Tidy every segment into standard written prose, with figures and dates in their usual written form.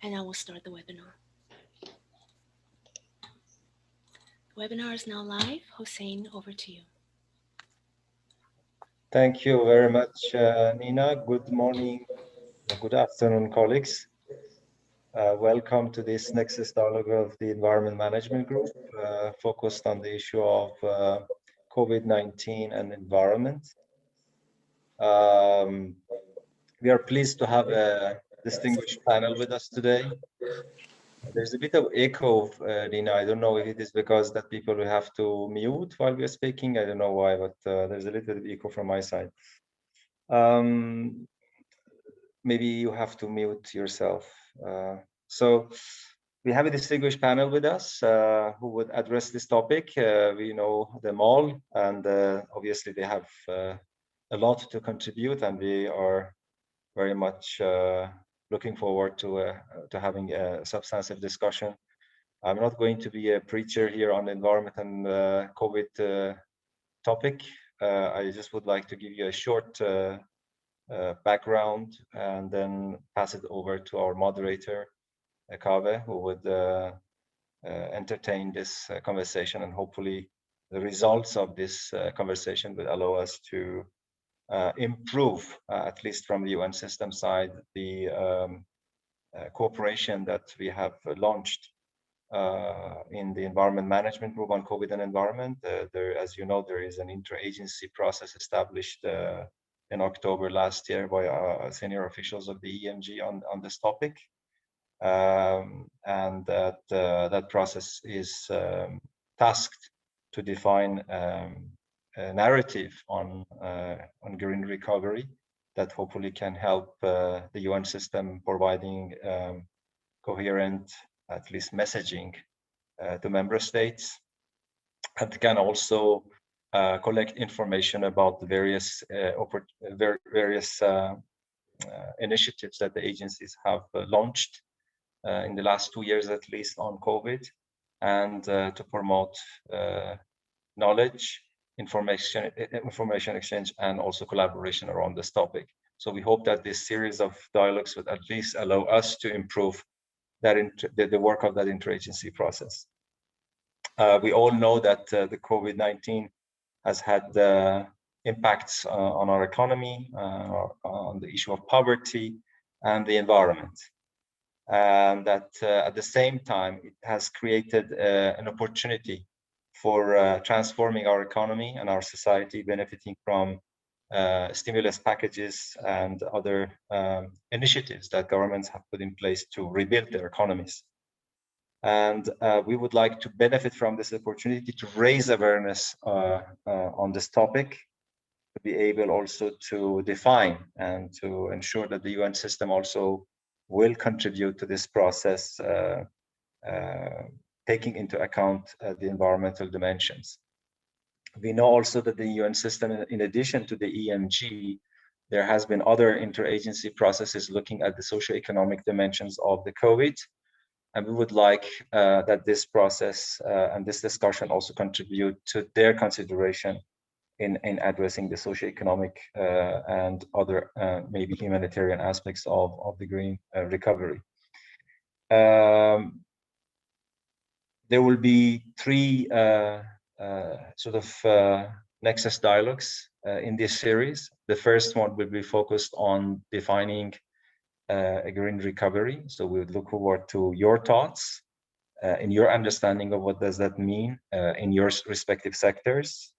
And I will start the webinar. The webinar is now live. Hossein, over to you. Thank you very much, Nina. Good morning, good afternoon, colleagues. Welcome to this Nexus dialogue of the Environment Management Group, focused on the issue of COVID-19 and environment. We are pleased to have a distinguished panel with us today. There's a bit of echo, Nina. I don't know if it is because that people will have to mute while we are speaking. I don't know why, but there's a little bit of echo from my side. Maybe you have to mute yourself. So we have a distinguished panel with us who would address this topic. We know them all, and obviously they have a lot to contribute, and we are very much looking forward to having a substantive discussion. I'm not going to be a preacher here on the environment and COVID topic. I just would like to give you a short background and then pass it over to our moderator, Kaveh, who would entertain this conversation, and hopefully the results of this conversation will allow us to improve, at least from the UN system side, the cooperation that we have launched in the environment management group on COVID and environment. There, as you know, there is an interagency process established in October last year by senior officials of the EMG on this topic. And that process is tasked to define a narrative on green recovery that hopefully can help the UN system providing coherent, at least messaging to member states, and can also collect information about the various initiatives that the agencies have launched in the last 2 years, at least, on COVID, and to promote knowledge, information exchange, and also collaboration around this topic. So we hope that this series of dialogues would at least allow us to improve that the work of that interagency process. We all know that the COVID-19 has had impacts on our economy, on the issue of poverty and the environment. And that at the same time, it has created an opportunity for transforming our economy and our society, benefiting from stimulus packages and other initiatives that governments have put in place to rebuild their economies. And we would like to benefit from this opportunity to raise awareness on this topic, to be able also to define and to ensure that the UN system also will contribute to this process, taking into account the environmental dimensions. We know also that the UN system, in addition to the EMG, there has been other interagency processes looking at the socioeconomic dimensions of the COVID. And we would like that this process and this discussion also contribute to their consideration in addressing the socioeconomic and other maybe humanitarian aspects of the green recovery. There will be three sort of Nexus dialogues in this series. The first one will be focused on defining a green recovery. So we would look forward to your thoughts in your understanding of what does that mean in your respective sectors.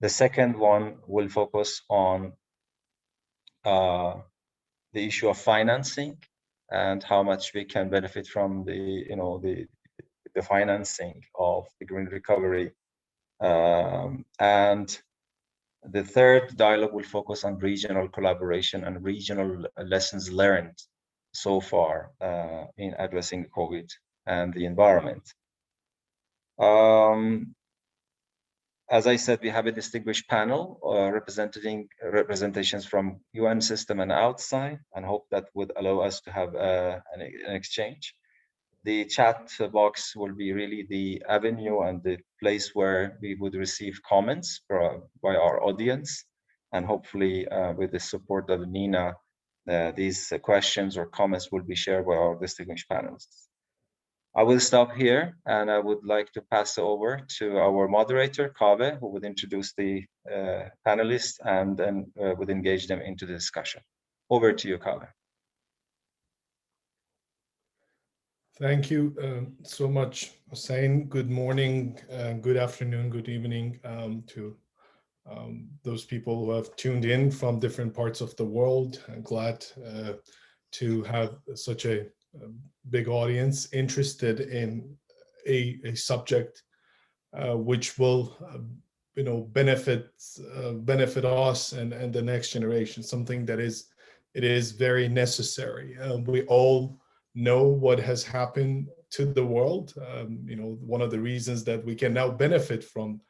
The second one will focus on the issue of financing and how much we can benefit from the financing of the green recovery. And the third dialogue will focus on regional collaboration and regional lessons learned so far in addressing COVID and the environment. As I said, we have a distinguished panel representations from UN system and outside, and hope that would allow us to have an exchange. The chat box will be really the avenue and the place where we would receive comments by our audience, and hopefully with the support of Nina, these questions or comments will be shared by our distinguished panelists. I will stop here, and I would like to pass over to our moderator, Kaveh, who would introduce the panelists and then would engage them into the discussion. Over to you, Kaveh. Thank you so much, Hossein. Good morning, good afternoon, good evening to those people who have tuned in from different parts of the world. I'm glad to have such a big audience interested in a subject which will benefit us and the next generation, something that is very necessary. We all know what has happened to the world. One of the reasons that we can now benefit from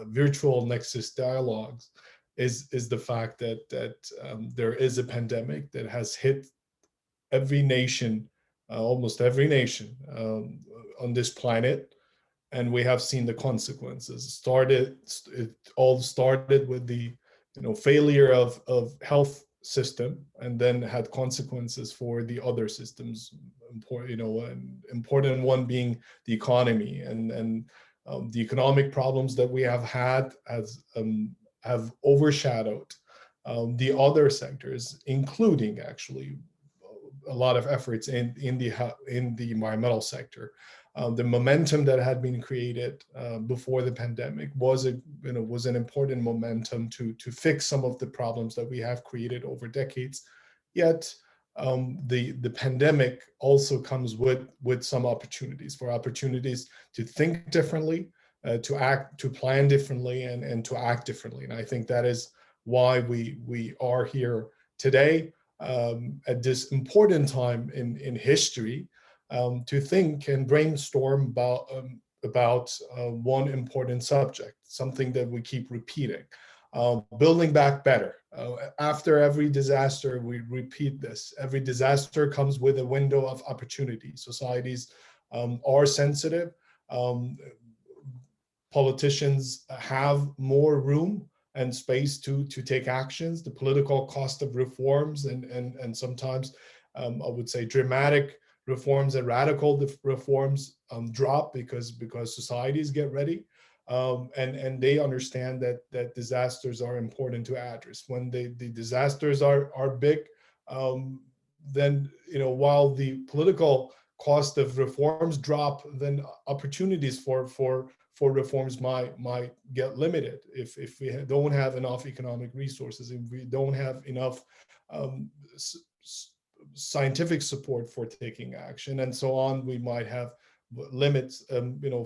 virtual Nexus dialogues is the fact that there is a pandemic that has hit every nation, almost every nation on this planet, and we have seen the consequences. It all started with the failure of health system, and then had consequences for the other systems. An important one being the economy, and the economic problems that we have had have overshadowed the other sectors, including actually a lot of efforts in the environmental sector. The momentum that had been created before the pandemic was an important momentum to fix some of the problems that we have created over decades. Yet the pandemic also comes with some opportunities to think differently, to plan differently, and to act differently. And I think that is why we are here today at this important time in history, to think and brainstorm about one important subject, something that we keep repeating, building back better. After every disaster, we repeat this. Every disaster comes with a window of opportunity. Societies are sensitive. Politicians have more room and space to take actions. The political cost of reforms and sometimes I would say dramatic reforms and radical reforms drop because societies get ready, and they understand that disasters are important to address. When the disasters are big, then while the political cost of reforms drop, then opportunities for reforms might get limited if we don't have enough economic resources, if we don't have enough scientific support for taking action, and so on. We might have limits,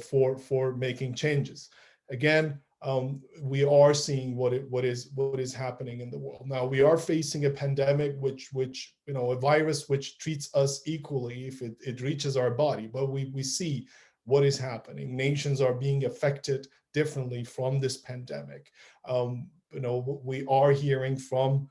for making changes. Again, we are seeing what is happening in the world now. We are facing a pandemic, which a virus which treats us equally if it reaches our body, but we see what is happening. Nations are being affected differently from this pandemic. We are hearing from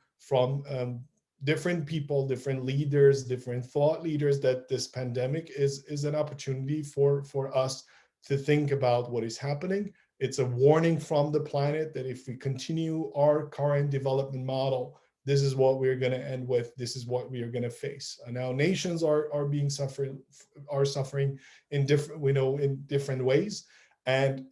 different people, different leaders, different thought leaders, that this pandemic is an opportunity for us to think about what is happening. It's a warning from the planet that if we continue our current development model, this is what we're going to end with. This is what we are going to face. And now nations are suffering in different ways, and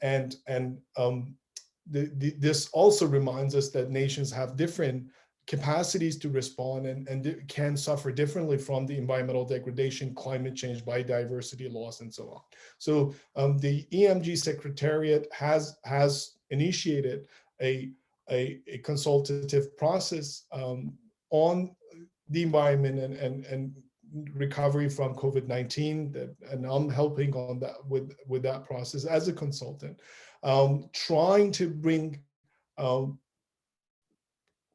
this also reminds us that nations have different capacities to respond and can suffer differently from the environmental degradation, climate change, biodiversity loss, and so on. So the EMG Secretariat has initiated a consultative process on the environment and recovery from COVID-19, and I'm helping on that with that process as a consultant, trying to bring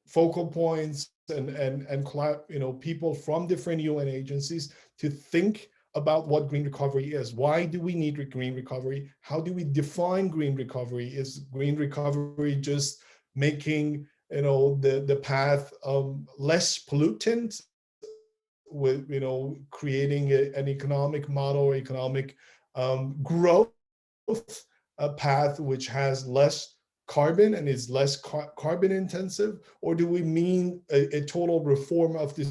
focal points and people from different UN agencies to think about what green recovery is. Why do we need green recovery? How do we define green recovery? Is green recovery just making the path less pollutant, with creating an economic model, economic growth, a path which has less carbon and is less carbon intensive, or do we mean a total reform of this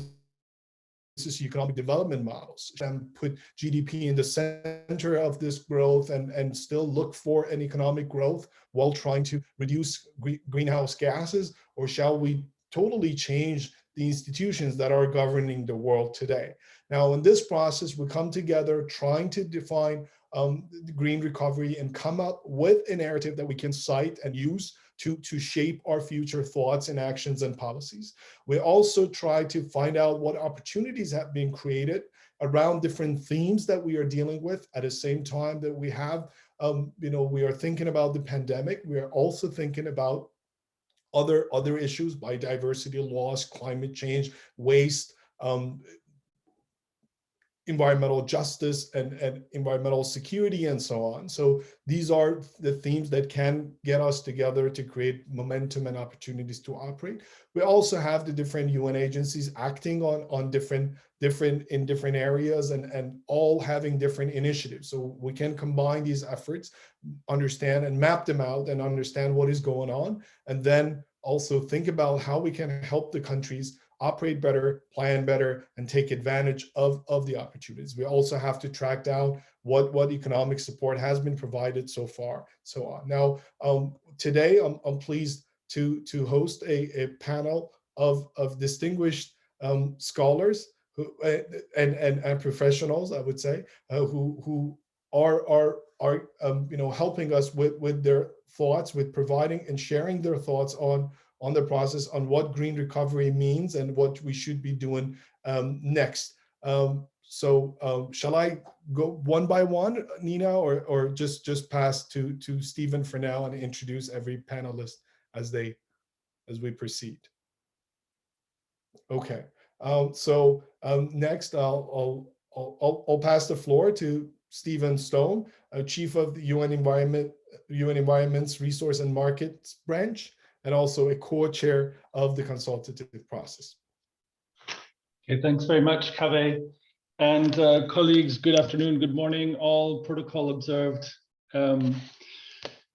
economic development models and put GDP in the center of this growth and still look for an economic growth while trying to reduce greenhouse gases? Or shall we totally change the institutions that are governing the world today? Now, in this process, we come together trying to define the green recovery and come up with a narrative that we can cite and use to shape our future thoughts and actions and policies. We also try to find out what opportunities have been created around different themes that we are dealing with at the same time that we have, we are thinking about the pandemic. We are also thinking about other issues, biodiversity loss, climate change, waste, environmental justice and environmental security and so on. So these are the themes that can get us together to create momentum and opportunities to operate. We also have the different UN agencies acting on different areas and all having different initiatives. So we can combine these efforts, understand and map them out and understand what is going on, and then also think about how we can help the countries operate better, plan better, and take advantage of the opportunities. We also have to track down what economic support has been provided so far, so on. Now, today I'm pleased to host a panel of distinguished scholars who, and professionals, I would say, who are helping us with their thoughts, with providing and sharing their thoughts on the process, on what green recovery means and what we should be doing next. Shall I go one by one, Nina, or just pass to Stephen for now and introduce every panelist as we proceed? Okay. Next, I'll pass the floor to Stephen Stone, Chief of the UN Environment's Resource and Markets Branch, and also a co-chair of the consultative process. Okay, thanks very much, Kaveh. And colleagues, good afternoon, good morning, all protocol observed.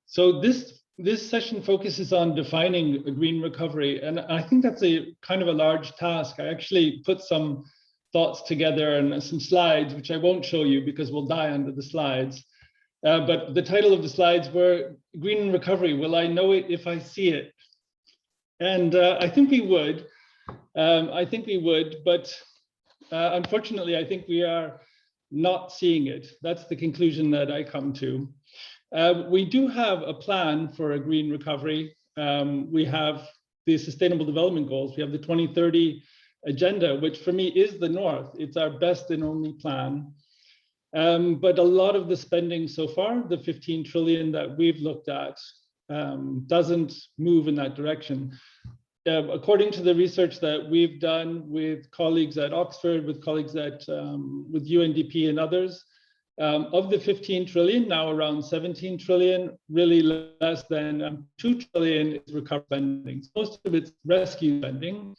So this session focuses on defining a green recovery, and I think that's a kind of a large task. I actually put some thoughts together and some slides, which I won't show you because we'll die under the slides. But the title of the slides were Green Recovery, Will I Know It If I See It? And I think we would. But unfortunately, I think we are not seeing it. That's the conclusion that I come to. We do have a plan for a green recovery. We have the Sustainable Development Goals. We have the 2030 Agenda, which for me is the North. It's our best and only plan. But a lot of the spending so far, the 15 trillion that we've looked at, doesn't move in that direction. According to the research that we've done with colleagues at Oxford, with colleagues at with UNDP and others, of the 15 trillion, now around 17 trillion, really less than 2 trillion is recovery spending. Most of it's rescue spending,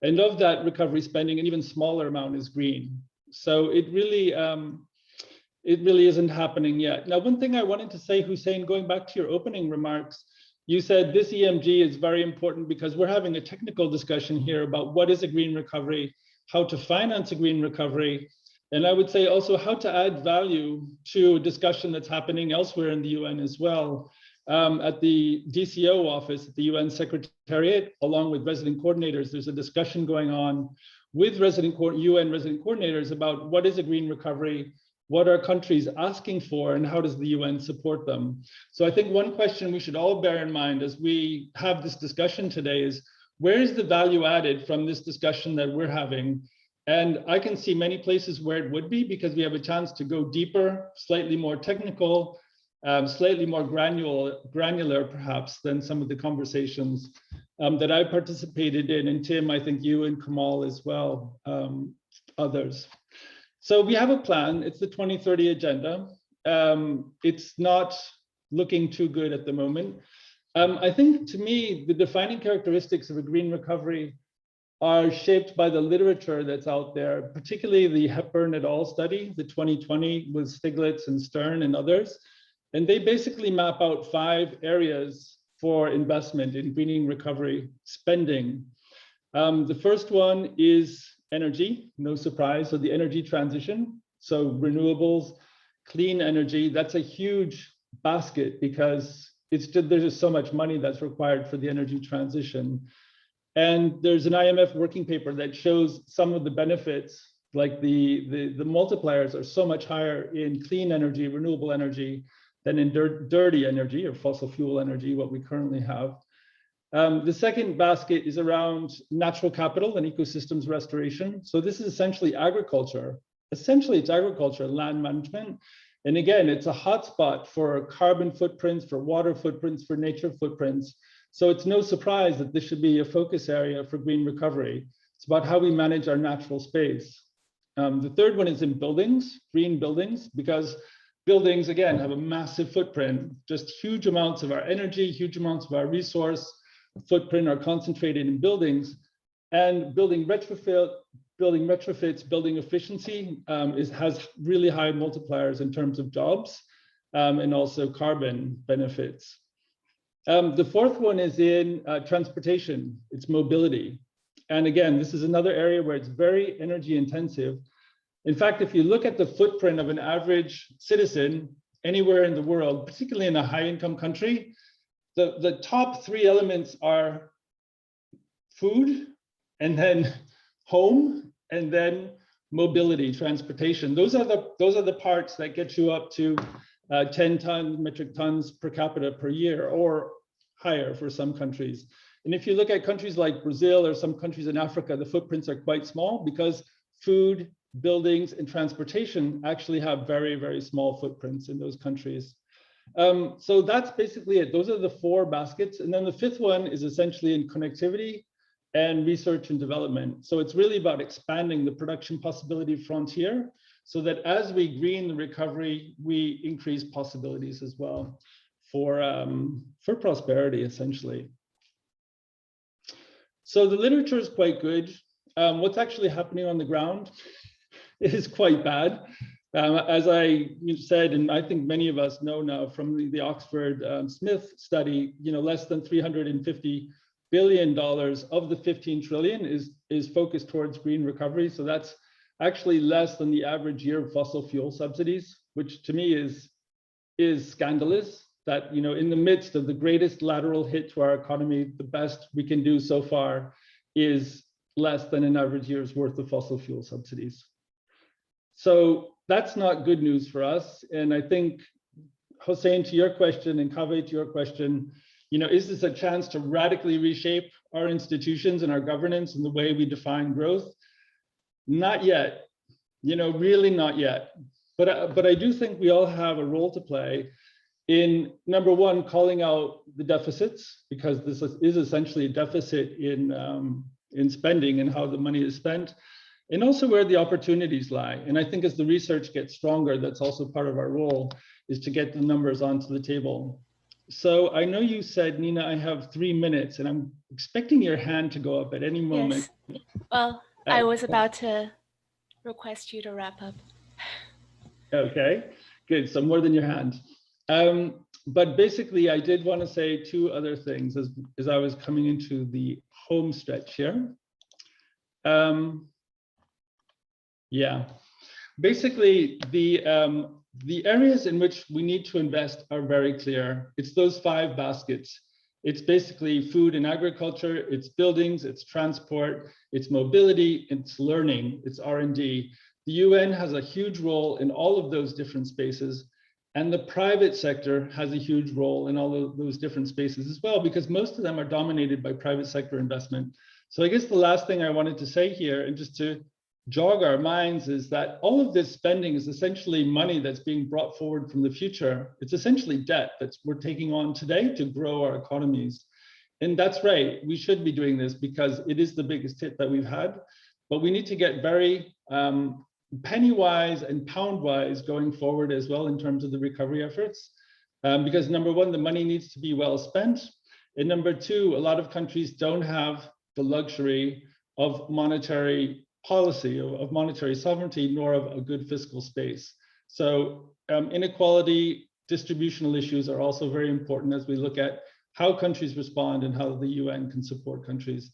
and of that recovery spending, an even smaller amount is green. So it really isn't happening yet. Now, one thing I wanted to say, Hossein, going back to your opening remarks, you said this EMG is very important because we're having a technical discussion here about what is a green recovery, how to finance a green recovery, and I would say also how to add value to a discussion that's happening elsewhere in the UN as well. At the DCO office, at the UN Secretariat, along with resident coordinators, there's a discussion going on with UN resident coordinators about what is a green recovery, what are countries asking for, and how does the UN support them? So I think one question we should all bear in mind as we have this discussion today is, where is the value added from this discussion that we're having? And I can see many places where it would be, because we have a chance to go deeper, slightly more technical, slightly more granular perhaps than some of the conversations that I participated in, and Tim, I think you and Kamal as well, others. So we have a plan. It's the 2030 Agenda. It's not looking too good at the moment. I think, to me, the defining characteristics of a green recovery are shaped by the literature that's out there, particularly the Hepburn et al. Study, the 2020 with Stiglitz and Stern and others. And they basically map out 5 areas for investment in greening recovery spending. The first one is energy, no surprise, so the energy transition. So renewables, clean energy, that's a huge basket because there's just so much money that's required for the energy transition. And there's an IMF working paper that shows some of the benefits, like the multipliers are so much higher in clean energy, renewable energy, than in dirty energy or fossil fuel energy, what we currently have. The second basket is around natural capital and ecosystems restoration. So this is essentially agriculture. Essentially, it's agriculture, land management. And again, it's a hotspot for carbon footprints, for water footprints, for nature footprints. So it's no surprise that this should be a focus area for green recovery. It's about how we manage our natural space. The third one is in buildings, green buildings, because buildings, again, have a massive footprint. Just huge amounts of our energy, huge amounts of our resource footprint are concentrated in buildings. And building retrofits, building efficiency has really high multipliers in terms of jobs and also carbon benefits. The fourth one is in transportation, it's mobility. And again, this is another area where it's very energy intensive. In fact, if you look at the footprint of an average citizen anywhere in the world, particularly in a high income country, the top three elements are food, and then home, and then mobility, transportation. Those are the parts that get you up to 10 metric tons per capita per year, or higher for some countries. And if you look at countries like Brazil or some countries in Africa, the footprints are quite small because food, buildings, and transportation actually have very, very small footprints in those countries. So that's basically it. Those are the four baskets. And then the fifth one is essentially in connectivity and research and development. So it's really about expanding the production possibility frontier so that as we green the recovery, we increase possibilities as well for prosperity, essentially. So the literature is quite good. What's actually happening on the ground is quite bad. As I said, and I think many of us know now from the Oxford Smith study, less than $350 billion of the 15 trillion is focused towards green recovery. So that's actually less than the average year of fossil fuel subsidies, which to me is scandalous. That in the midst of the greatest lateral hit to our economy, the best we can do so far is less than an average year's worth of fossil fuel subsidies. So that's not good news for us. And I think, Hossein, to your question, and Kaveh, to your question, is this a chance to radically reshape our institutions and our governance and the way we define growth? Not yet, really not yet. But I do think we all have a role to play in, number one, calling out the deficits, because this is essentially a deficit in spending and how the money is spent, and also where the opportunities lie. And I think as the research gets stronger, that's also part of our role, is to get the numbers onto the table. So I know you said, Nina, I have 3 minutes, and I'm expecting your hand to go up at any moment. Yes. Well, I was about to request you to wrap up. Okay, good. So more than your hand. But basically, I did want to say two other things as I was coming into the home stretch here. Yeah, basically the areas in which we need to invest are very clear. It's those 5 baskets. It's basically food and agriculture, it's buildings, it's transport, it's mobility, it's learning, it's R&D. The UN has a huge role in all of those different spaces, and the private sector has a huge role in all of those different spaces as well, because most of them are dominated by private sector investment. So I guess the last thing I wanted to say here, and just to jog our minds, is that all of this spending is essentially money that's being brought forward from the future. It's essentially debt that we're taking on today to grow our economies. And that's right, we should be doing this because it is the biggest hit that we've had, but we need to get very penny-wise and pound-wise going forward as well in terms of the recovery efforts. Because number one, the money needs to be well spent. And number two, a lot of countries don't have the luxury of monetary policy, of monetary sovereignty, nor of a good fiscal space. So inequality, distributional issues are also very important as we look at how countries respond and how the UN can support countries.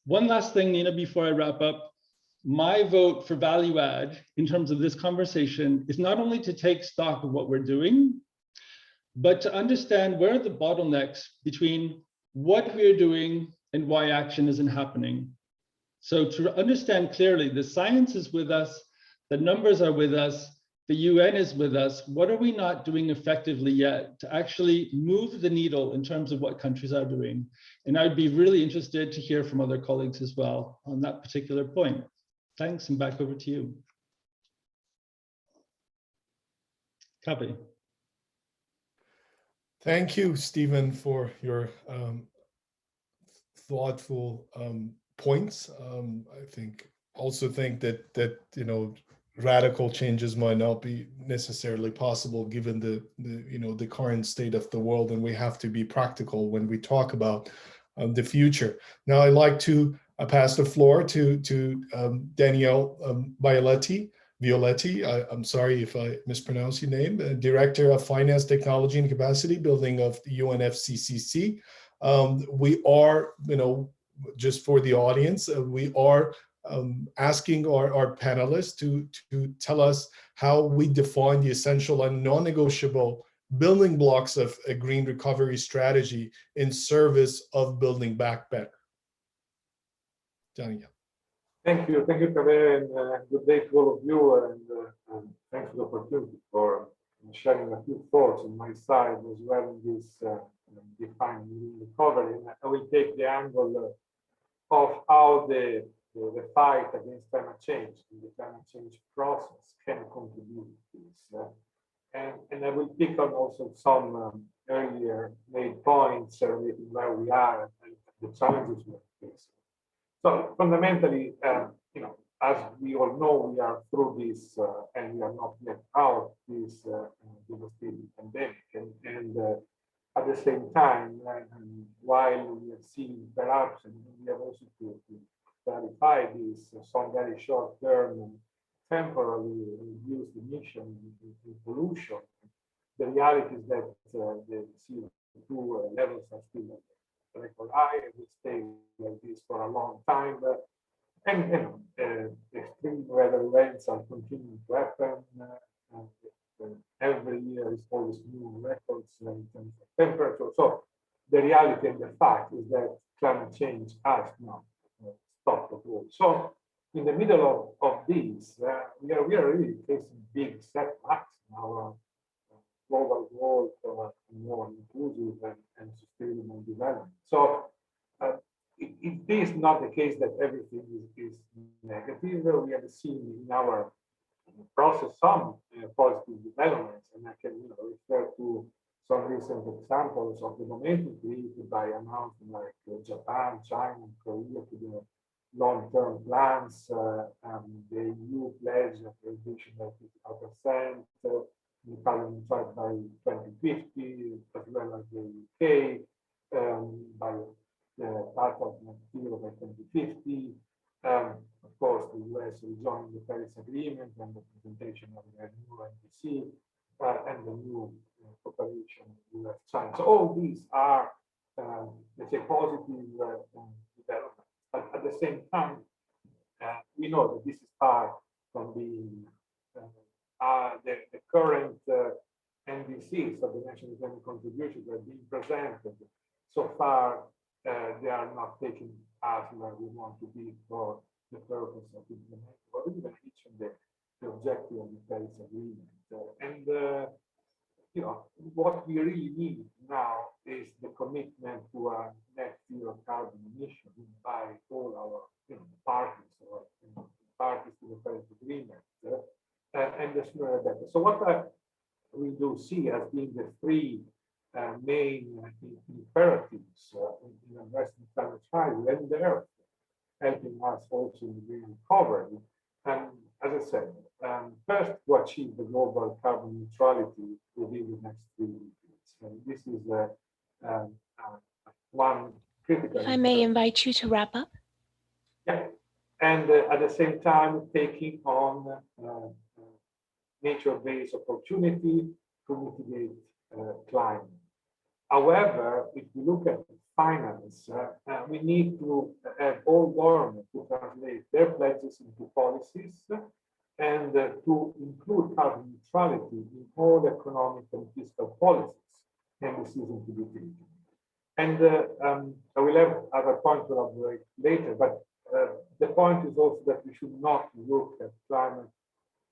One last thing, Nina, before I wrap up. My vote for value add in terms of this conversation is not only to take stock of what we're doing, but to understand where are the bottlenecks between what we're doing and why action isn't happening. So to understand clearly, the science is with us, the numbers are with us, the UN is with us. What are we not doing effectively yet to actually move the needle in terms of what countries are doing? And I'd be really interested to hear from other colleagues as well on that particular point. Thanks, and back over to you. Kaveh. Thank you, Stephen, for your thoughtful points. I also think that you know, radical changes might not be necessarily possible given the current state of the world, and we have to be practical when we talk about the future. Now, I'd like to pass the floor to Daniele Violetti. I'm sorry if I mispronounce your name, Director of Finance, Technology and Capacity Building of the UNFCCC. We are, you know, just for the audience, we are asking our panelists to tell us how we define the essential and non-negotiable building blocks of a green recovery strategy in service of building back better. Daniele. Thank you, Kaveh, and good day to all of you, and thanks for the opportunity for sharing a few thoughts on my side as well in this defining recovery. And I will take the angle of how the fight against climate change and the climate change process can contribute to this. And I will pick on also some earlier made points relating where we are and the challenges we are facing. So fundamentally, you know, as we all know, we are through this, and we are not yet out this devastating pandemic. And at the same time, while we have seen perhaps, and we have also to clarify this, some very short-term and temporarily reduced emission and pollution, the reality is that the CO2 levels are still record high, and will stay like this for a long time. And extreme weather events are continuing to happen. Every year is always new records in terms of temperature. So the reality and the fact is that climate change has not stopped at all. So in the middle of this, we are really facing big setbacks in our global goal for more inclusive and sustainable development. So it is not the case that everything is negative. We have seen in our process some positive developments, and I can refer to some recent examples of the momentum created by announcements like Japan, China, and Korea to the long-term plans, the EU pledge of reduction by 55%, the carbon neutrality by 2050, as well as the UK by part of net zero by 2050. Of course, the US will join the Paris Agreement and the presentation of the new NDC and the new cooperation with China. So all these are, let's say, positive developments. But at the same time, we know that this is far from being the current NDCs of the National Development Contributions that are being presented. So far, they are not taken as where we want to be for the purpose of implementing or even reaching the objective of the Paris Agreement. What we really need now is the commitment to a net zero carbon emission by all our parties or parties to the Paris Agreement, and the sooner the better. So what we do see as being the three main imperatives in addressing climate change, and they're helping us also in the green recovery. And as I said, first to achieve the global carbon neutrality within the next 3 decades. And this is one critical. If I may invite you to wrap up. Yeah, and at the same time taking on nature-based opportunity to mitigate climate. However, if we look at finance, we need to have all governments to translate their pledges into policies and to include carbon neutrality in all economic and fiscal policies and decisions to be taken. And I will have other points to elaborate later, but the point is also that we should not look at climate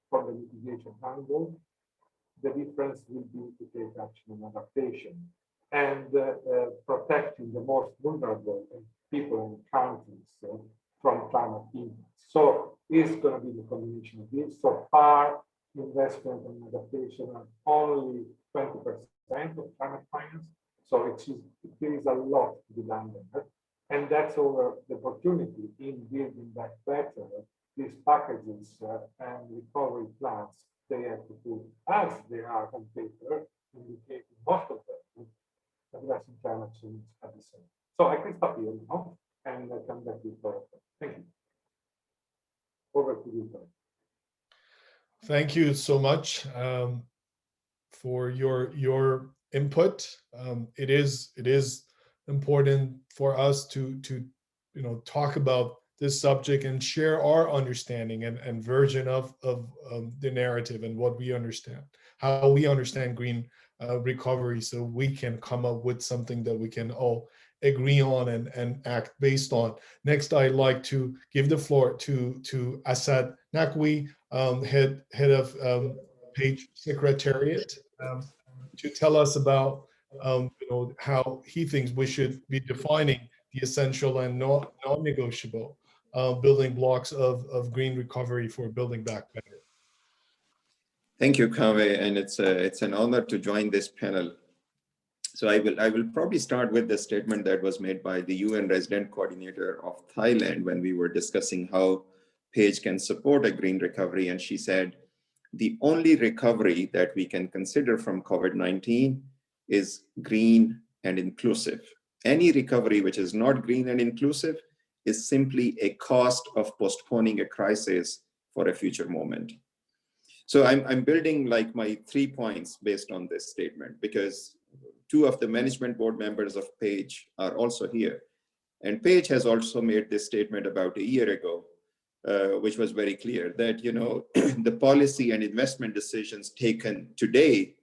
from the mitigation angle. The difference will be to take action on adaptation and protecting the most vulnerable people and countries from climate impacts. So it's going to be the combination of this. So far, investment and adaptation are only 20% of climate finance. So there is a lot to be done there. And that's over the opportunity in building back better. These packages and recovery plans, they have to do as they are on paper, indicating most of them addressing climate change at the same. So I can stop here now and come back to you. Thank you. Over to you, Kaveh. Thank you so much for your input. It is important for us to talk about this subject and share our understanding and version of the narrative and what we understand, how we understand green recovery, so we can come up with something that we can all agree on and act based on. Next, I'd like to give the floor to Asad Naqvi, head of Page Secretariat, to tell us about how he thinks we should be defining the essential and non-negotiable building blocks of green recovery for building back better. Thank you, Kaveh, and it's an honor to join this panel. So I will probably start with the statement that was made by the UN Resident Coordinator of Thailand when we were discussing how Page can support a green recovery, and she said, the only recovery that we can consider from COVID-19 is green and inclusive. Any recovery which is not green and inclusive is simply a cost of postponing a crisis for a future moment. So I'm building like my 3 points based on this statement, because 2 of the management board members of Page are also here. And Page has also made this statement about a year ago, which was very clear that, the policy and investment decisions taken today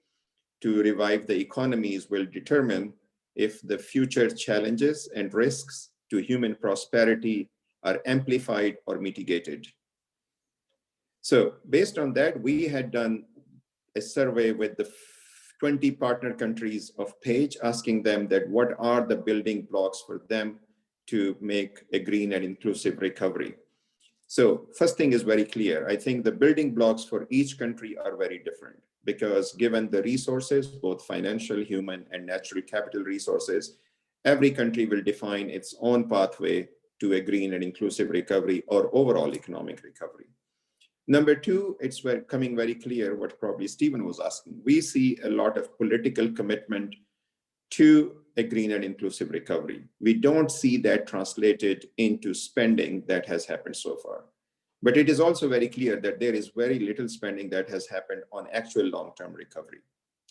to revive the economies will determine if the future challenges and risks to human prosperity are amplified or mitigated. So based on that, we had done a survey with the 20 partner countries of Page, asking them that what are the building blocks for them to make a green and inclusive recovery. So first thing is very clear. I think the building blocks for each country are very different, because given the resources, both financial, human, and natural capital resources, every country will define its own pathway to a green and inclusive recovery or overall economic recovery. Number 2, it's coming very clear what probably Stephen was asking. We see a lot of political commitment to a green and inclusive recovery. We don't see that translated into spending that has happened so far. But it is also very clear that there is very little spending that has happened on actual long-term recovery.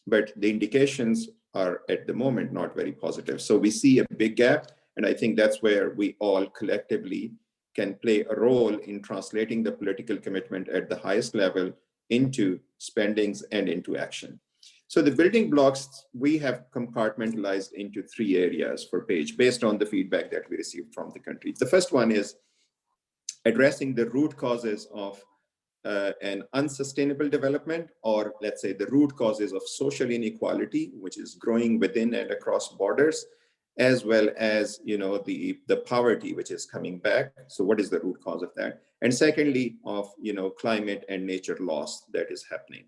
But the indications are at the moment not very positive. So we see a big gap, and I think that's where we all collectively can play a role in translating the political commitment at the highest level into spendings and into action. So the building blocks we have compartmentalized into 3 areas for Page based on the feedback that we received from the country. The first one is addressing the root causes of an unsustainable development, or let's say the root causes of social inequality, which is growing within and across borders, as well as the poverty which is coming back. So what is the root cause of that? And secondly, of climate and nature loss that is happening.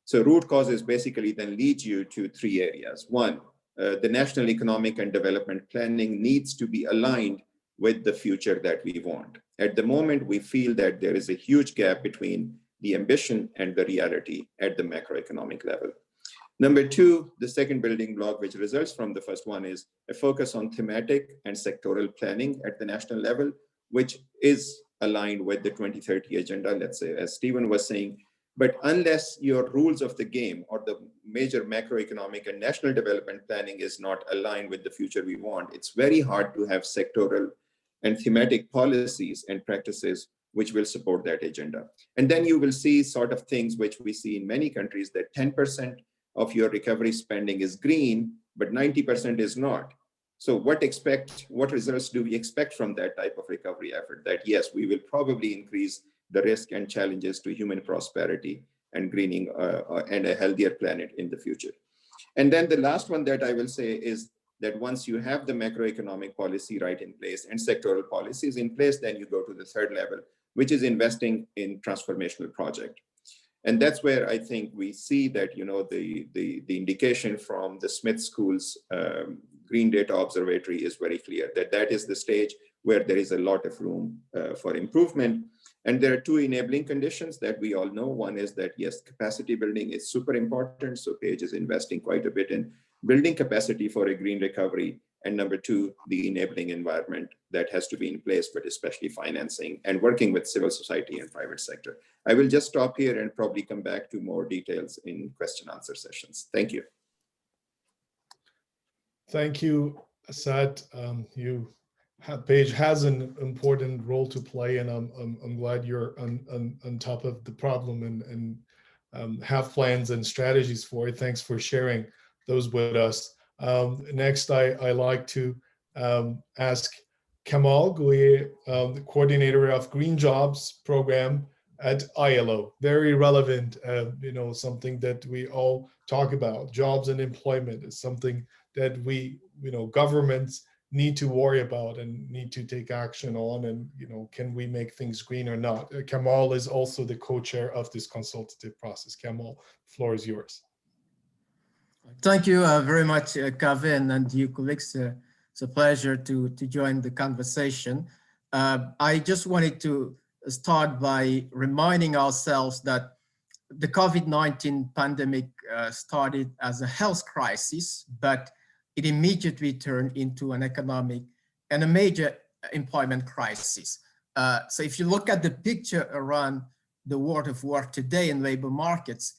So root causes basically then lead you to 3 areas. 1, the national economic and development planning needs to be aligned with the future that we want. At the moment, we feel that there is a huge gap between the ambition and the reality at the macroeconomic level. Number 2, the second building block, which results from the first one, is a focus on thematic and sectoral planning at the national level, which is aligned with the 2030 agenda. Let's say, as Stephen was saying, But unless your rules of the game or the major macroeconomic and national development planning is not aligned with the future we want, it's very hard to have sectoral and thematic policies and practices which will support that agenda. And then you will see sort of things which we see in many countries, that 10% of your recovery spending is green, but 90% is not. So what results do we expect from that type of recovery effort? That yes, we will probably increase the risk and challenges to human prosperity and greening and a healthier planet in the future. And then the last one that I will say is that once you have the macroeconomic policy right in place and sectoral policies in place, then you go to the third level, which is investing in transformational project. And that's where I think we see that, you know, the indication from the Smith School's Green Data Observatory is very clear, that that is the stage where there is a lot of room for improvement. And there are two enabling conditions that we all know. One is that, yes, capacity building is super important. So Page is investing quite a bit in building capacity for a green recovery. And number two, the enabling environment that has to be in place, but especially financing and working with civil society and private sector. I will just stop here and probably come back to more details in question answer sessions. Thank you. Thank you, Asad. Page has an important role to play, and I'm glad you're on top of the problem and have plans and strategies for it. Thanks for sharing those with us. Next, I like to ask Kamal Gueye, the coordinator of Green Jobs program at ILO. Very relevant, you know, something that we all talk about. Jobs and employment is something that we, you know, governments need to worry about and need to take action on, and, you know, can we make things green or not? Kamal is also the co-chair of this consultative process. Kamal, the floor is yours. Thank you very much, Kaveh and you colleagues. It's a pleasure to join the conversation. I just wanted to start by reminding ourselves that the COVID-19 pandemic started as a health crisis, but it immediately turned into an economic and a major employment crisis. So if you look at the picture around the world of work today in labor markets,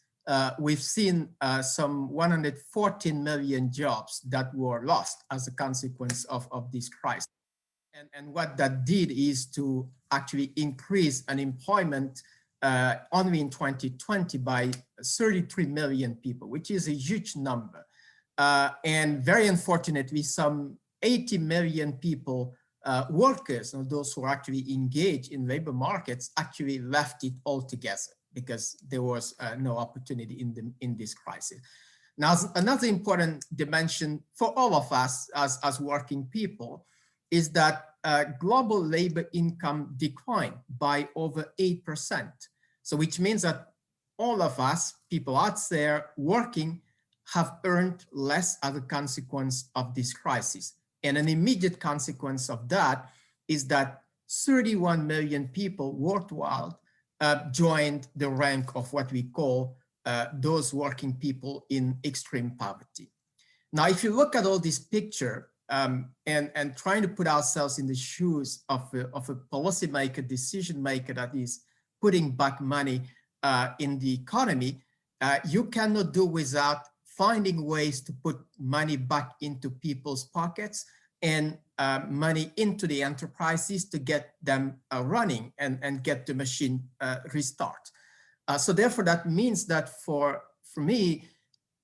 we've seen some 114 million jobs that were lost as a consequence of this crisis. And what that did is to actually increase unemployment only in 2020 by 33 million people, which is a huge number. And very unfortunately, some 80 million people, workers, or those who are actually engaged in labor markets, actually left it altogether because there was no opportunity in this crisis. Now, another important dimension for all of us as working people is that global labor income declined by over 8%. So which means that all of us, people out there working, have earned less as a consequence of this crisis. And an immediate consequence of that is that 31 million people worldwide joined the rank of what we call those working people in extreme poverty. Now, if you look at all this picture and trying to put ourselves in the shoes of a policymaker, decision maker that is putting back money in the economy, you cannot do without finding ways to put money back into people's pockets and money into the enterprises to get them running and get the machine restart. So therefore, that means that for me,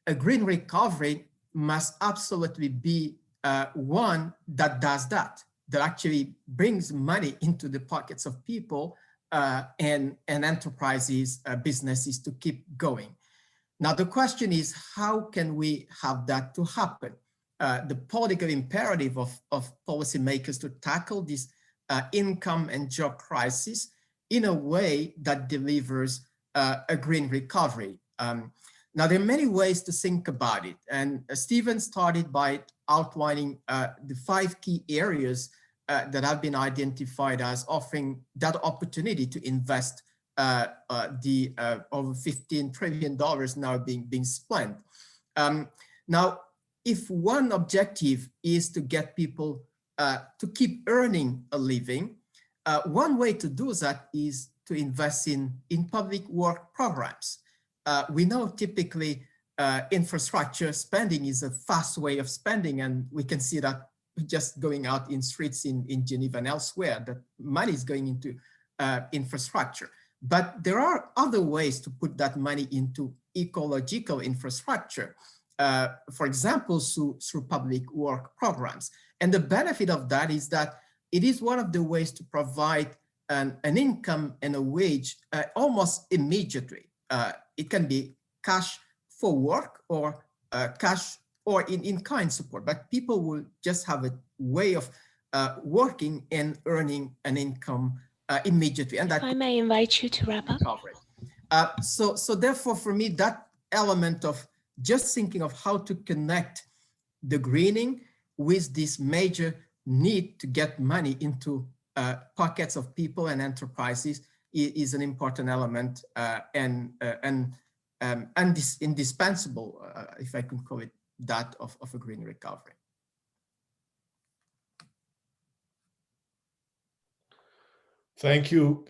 a green recovery must absolutely be one that does that actually brings money into the pockets of people and enterprises, businesses to keep going. Now, the question is, how can we have that to happen? The political imperative of policymakers to tackle this income and job crisis in a way that delivers a green recovery. Now, there are many ways to think about it. And Stephen started by outlining the 5 key areas that have been identified as offering that opportunity to invest the over $15 trillion now being spent. Now, if one objective is to get people to keep earning a living, one way to do that is to invest in public work programs. We know typically infrastructure spending is a fast way of spending, and we can see that just going out in streets in Geneva and elsewhere, that money is going into infrastructure. But there are other ways to put that money into ecological infrastructure, for example, through public work programs. And the benefit of that is that it is one of the ways to provide an income and a wage almost immediately. It can be cash for work or cash or in-kind support, but people will just have a way of working and earning an income immediately. And that, if I may invite you to wrap up. So therefore, for me, that element of just thinking of how to connect the greening with this major need to get money into pockets of people and enterprises is an important element and this indispensable, if I can call it that, of a green recovery. Thank you,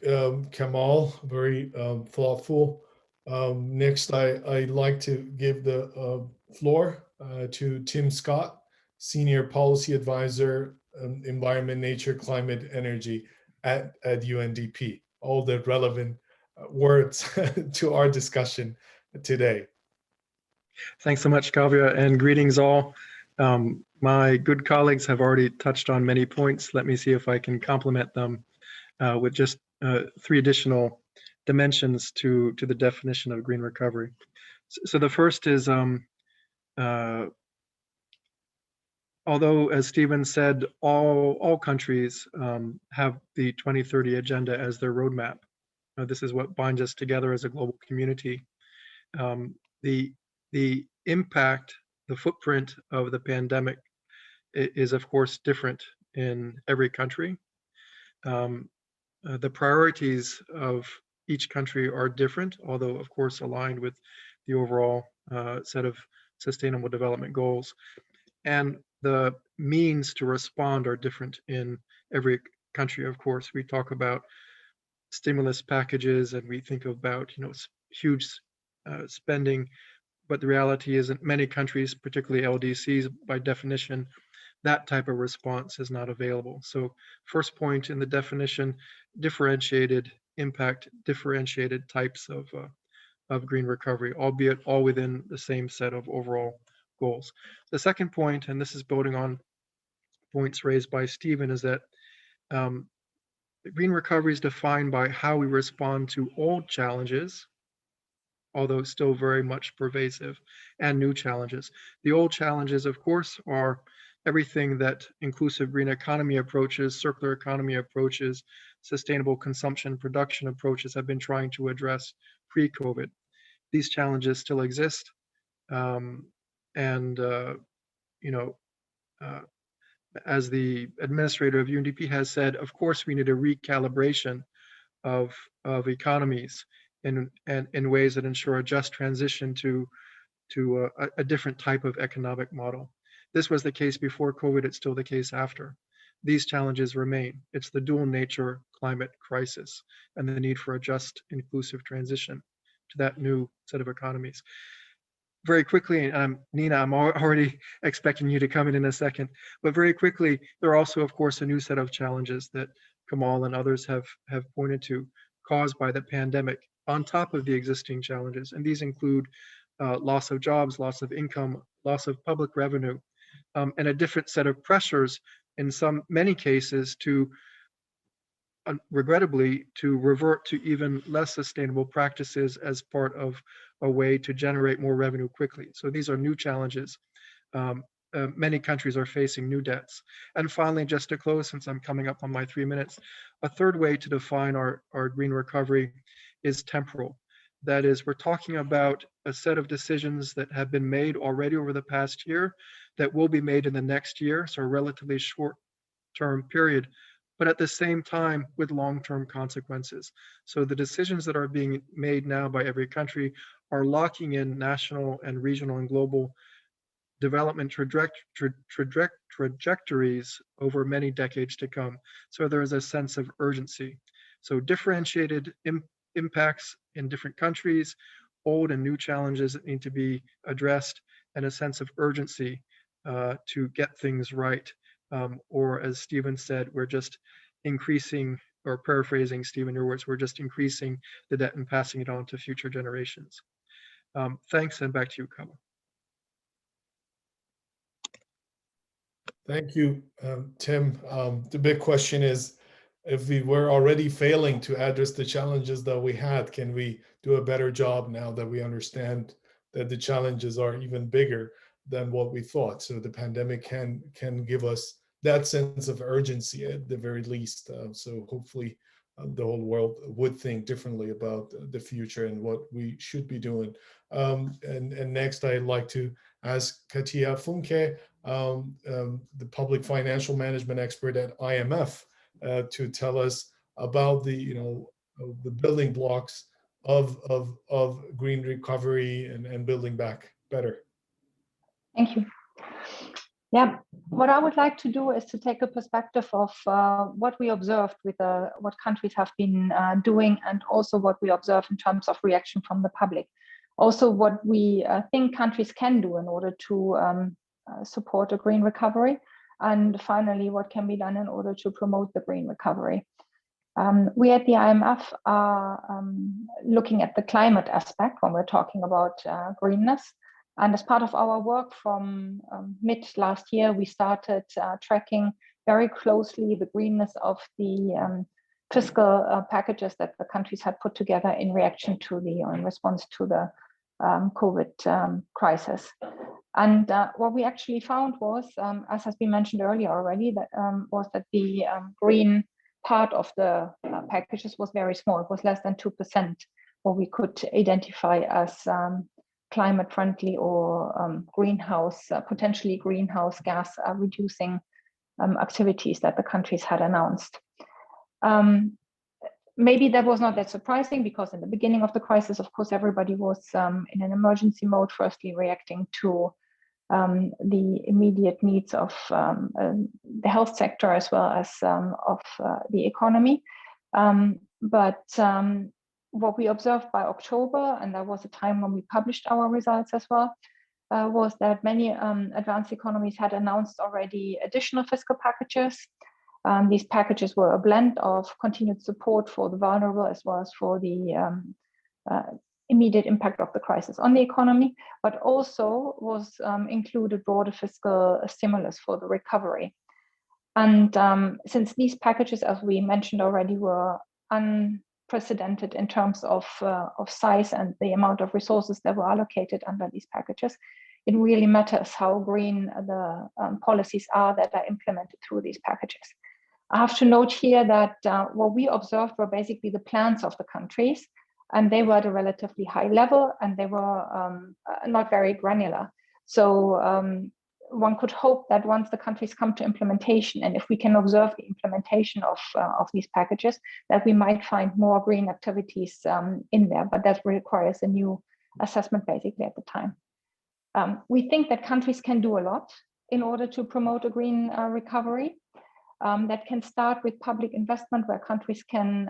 Kamal, very thoughtful. Next, I'd like to give the floor to Tim Scott, Senior Policy Advisor, Environment, Nature, Climate, Energy at UNDP. All the relevant words to our discussion today. Thanks so much, Kaveh, and greetings all. My good colleagues have already touched on many points. Let me see if I can complement them with just 3 additional dimensions to the definition of green recovery. So the first is, although, as Stephen said, all countries have the 2030 agenda as their roadmap. This is what binds us together as a global community. The impact, the footprint of the pandemic is, of course, different in every country. The priorities of each country are different, although, of course, aligned with the overall set of sustainable development goals. And the means to respond are different in every country, of course. We talk about stimulus packages and we think about, huge spending, but the reality is in many countries, particularly LDCs, by definition, that type of response is not available. So first point in the definition, differentiated impact, differentiated types of green recovery, albeit all within the same set of overall goals. The second point, and this is building on points raised by Stephen, is that green recovery is defined by how we respond to old challenges, although still very much pervasive, and new challenges. The old challenges, of course, are everything that inclusive green economy approaches, circular economy approaches, sustainable consumption production approaches have been trying to address pre-COVID. These challenges still exist. As the administrator of UNDP has said, of course, we need a recalibration of economies in ways that ensure a just transition to a different type of economic model. This was the case before COVID, it's still the case after. These challenges remain. It's the dual nature climate crisis and the need for a just, inclusive transition to that new set of economies. Very quickly, Nina, I'm already expecting you to come in a second, but very quickly, there are also, of course, a new set of challenges that Kamal and others have pointed to, caused by the pandemic, on top of the existing challenges. And these include loss of jobs, loss of income, loss of public revenue, and a different set of pressures in many cases to, regrettably, to revert to even less sustainable practices as part of a way to generate more revenue quickly. So these are new challenges. Many countries are facing new debts. And finally, just to close, since I'm coming up on my 3 minutes, a third way to define our green recovery is temporal. That is, we're talking about a set of decisions that have been made already over the past year that will be made in the next year, so a relatively short-term period, but at the same time with long-term consequences. So the decisions that are being made now by every country are locking in national and regional and global development trajectories over many decades to come. So there is a sense of urgency. So differentiated impacts in different countries, old and new challenges that need to be addressed, and a sense of urgency to get things right. Or as Stephen said, we're just increasing, or paraphrasing Stephen, your words, we're just increasing the debt and passing it on to future generations. Thanks, and back to you, Kamal. Thank you, Tim. The big question is, if we were already failing to address the challenges that we had, can we do a better job now that we understand that the challenges are even bigger than what we thought? So the pandemic can give us that sense of urgency at the very least. So hopefully the whole world would think differently about the future and what we should be doing. And next, I'd like to ask Katja Funke, the public financial management expert at IMF, to tell us about the the building blocks of green recovery and building back better. Thank you. Yeah, what I would like to do is to take a perspective of what we observed with what countries have been doing, and also what we observe in terms of reaction from the public. Also, what we think countries can do in order to support a green recovery, and finally, what can be done in order to promote the green recovery. We at the IMF are looking at the climate aspect when we're talking about greenness. And as part of our work from mid last year, we started tracking very closely the greenness of the fiscal packages that the countries had put together in reaction to in response to the COVID crisis. And what we actually found was, as has been mentioned earlier already, that was that the green part of the packages was very small. It was less than 2%, what we could identify as climate friendly or potentially greenhouse gas reducing activities that the countries had announced. Maybe that was not that surprising, because in the beginning of the crisis, of course, everybody was in an emergency mode, firstly reacting to the immediate needs of the health sector as well as of the economy. What we observed by October, and that was a time when we published our results as well, was that many advanced economies had announced already additional fiscal packages. These packages were a blend of continued support for the vulnerable as well as for the immediate impact of the crisis on the economy, but also was included broader fiscal stimulus for the recovery. And since these packages, as we mentioned already, were unprecedented in terms of size and the amount of resources that were allocated under these packages, it really matters how green the policies are that are implemented through these packages. I have to note here that what we observed were basically the plans of the countries, and they were at a relatively high level, and they were not very granular. So one could hope that once the countries come to implementation, and if we can observe the implementation of these packages, that we might find more green activities in there, but that requires a new assessment basically at the time. We think that countries can do a lot in order to promote a green recovery. That can start with public investment, where countries can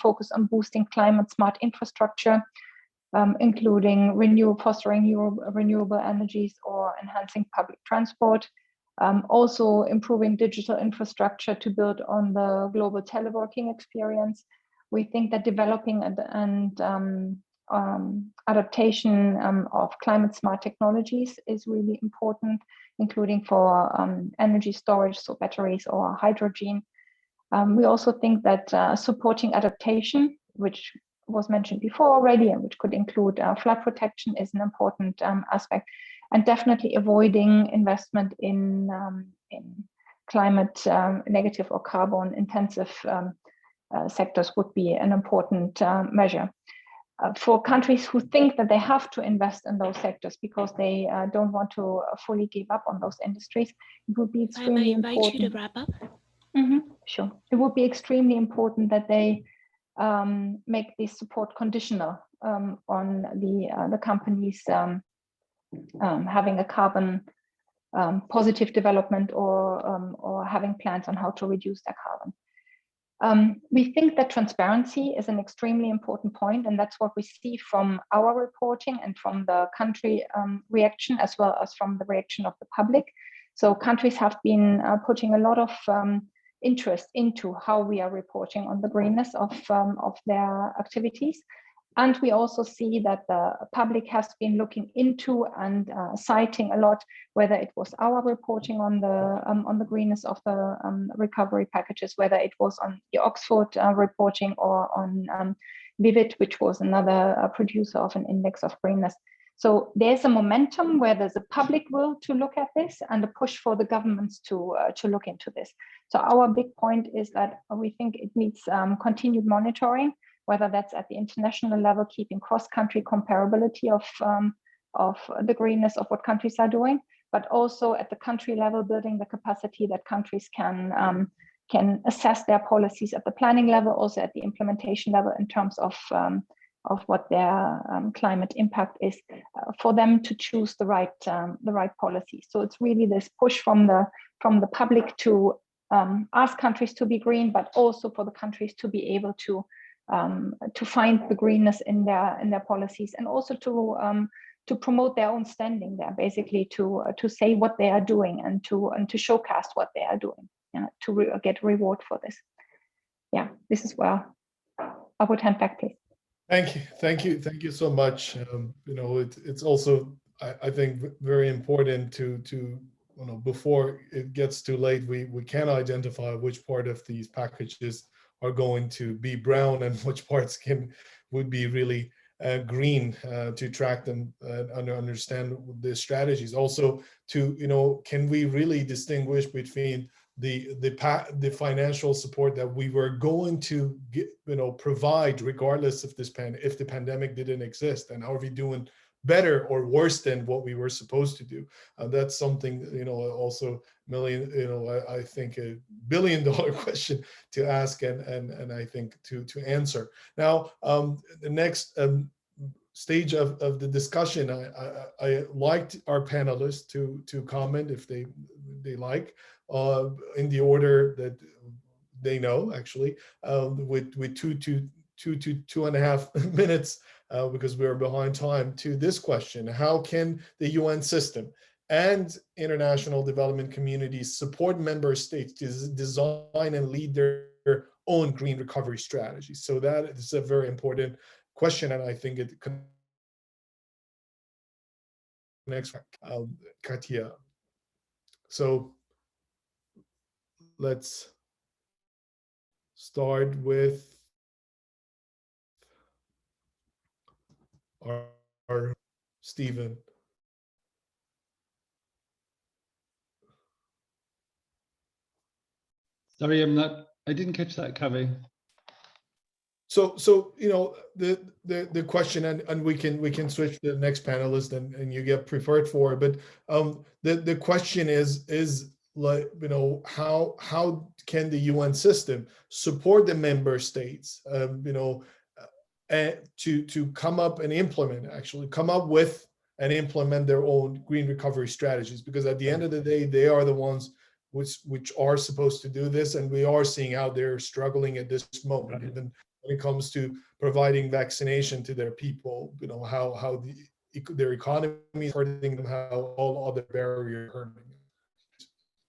focus on boosting climate smart infrastructure, including fostering renewable energies or enhancing public transport, also improving digital infrastructure to build on the global teleworking experience. We think that developing and adaptation of climate smart technologies is really important, including for energy storage, so batteries or hydrogen. We also think that supporting adaptation, which was mentioned before already, and which could include flood protection, is an important aspect, and definitely avoiding investment in climate negative or carbon intensive sectors would be an important measure. For countries who think that they have to invest in those sectors because they don't want to fully give up on those industries, it would be extremely important. I invite you to wrap up. Sure. It would be extremely important that they make this support conditional on the companies having a carbon positive development or having plans on how to reduce their carbon. We think that transparency is an extremely important point, and that's what we see from our reporting and from the country reaction, as well as from the reaction of the public. So countries have been putting a lot of interest into how we are reporting on the greenness of their activities. And we also see that the public has been looking into and citing a lot, whether it was our reporting on the greenness of the recovery packages, whether it was on the Oxford reporting or on Vivid, which was another producer of an index of greenness. So there's a momentum where there's a public will to look at this and a push for the governments to look into this. So our big point is that we think it needs continued monitoring, whether that's at the international level, keeping cross-country comparability of the greenness of what countries are doing, but also at the country level, building the capacity that countries can assess their policies at the planning level, also at the implementation level in terms of what their climate impact is, for them to choose the right policy. So it's really this push from the public to ask countries to be green, but also for the countries to be able to find the greenness in their policies, and also to promote their own standing there, basically to say what they are doing and to showcase what they are doing, to get reward for this. Yeah, this is where I would hand back, please. Thank you so much. It's also, I think, very important to before it gets too late, we can identify which part of these packages are going to be brown and which parts would be really green, to track them and understand the strategies. Also, can we really distinguish between the financial support that we were going to provide regardless of if the pandemic didn't exist, and are we doing better or worse than what we were supposed to do? That's something, also I think $1 billion question to ask and I think to answer. Now, the next stage of the discussion, I liked our panelists to comment if they like, in the order that they know, actually, with 2 to 2.5 minutes, because we are behind time, to this question: how can the UN system and international development communities support member states to design and lead their own green recovery strategies? So that is a very important question, and I think it connects Katja. So let's start with our Stephen. Sorry, I didn't catch that, Kaveh. So the question, and we can switch to the next panelist and you get prepared for it, but the question is like, how can the UN system support the member states, to come up and come up with and implement their own green recovery strategies? Because at the end of the day, they are the ones which are supposed to do this, and we are seeing how they're struggling at this moment, right. Even when it comes to providing vaccination to their people, how their economy is hurting them, how all other barriers are hurting them.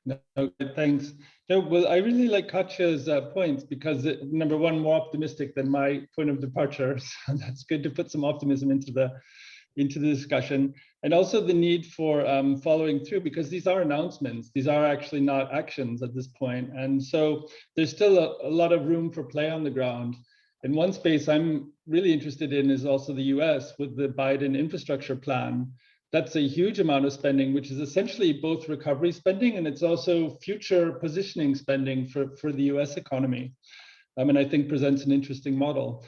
No, thanks. No, well, I really like Katja's points, because number one, more optimistic than my point of departure. So that's good to put some optimism into the discussion, and also the need for following through, because these are announcements. These are actually not actions at this point, and so there's still a lot of room for play on the ground. And one space I'm really interested in is also the US with the Biden infrastructure plan. That's a huge amount of spending, which is essentially both recovery spending and it's also future positioning spending for the US economy. And I think presents an interesting model.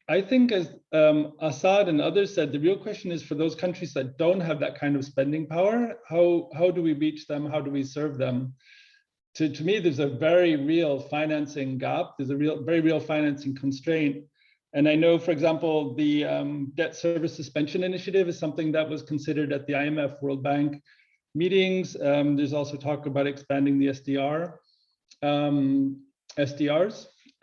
I think, as Asad and others said, the real question is for those countries that don't have that kind of spending power, how do we reach them? How do we serve them? To me, there's a very real financing gap. There's a very real financing constraint. And I know, for example, the debt service suspension initiative is something that was considered at the IMF World Bank meetings. There's also talk about expanding the SDRs.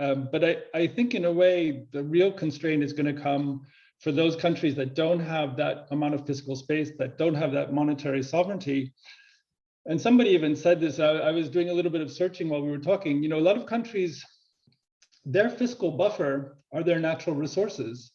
But I think in a way, the real constraint is going to come for those countries that don't have that amount of fiscal space, that don't have that monetary sovereignty. And somebody even said this, I was doing a little bit of searching while we were talking, you know, a lot of countries, their fiscal buffer are their natural resources.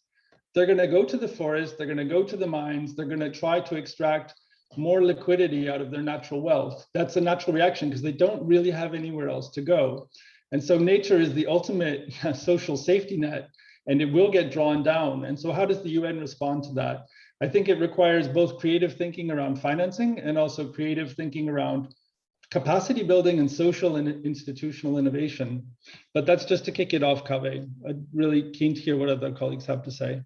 They're going to go to the forest, they're going to go to the mines, they're going to try to extract more liquidity out of their natural wealth. That's a natural reaction because they don't really have anywhere else to go. And so nature is the ultimate social safety net, and it will get drawn down. And so how does the UN respond to that? I think it requires both creative thinking around financing and also creative thinking around capacity building and social and institutional innovation. But that's just to kick it off, Kaveh. I'm really keen to hear what other colleagues have to say.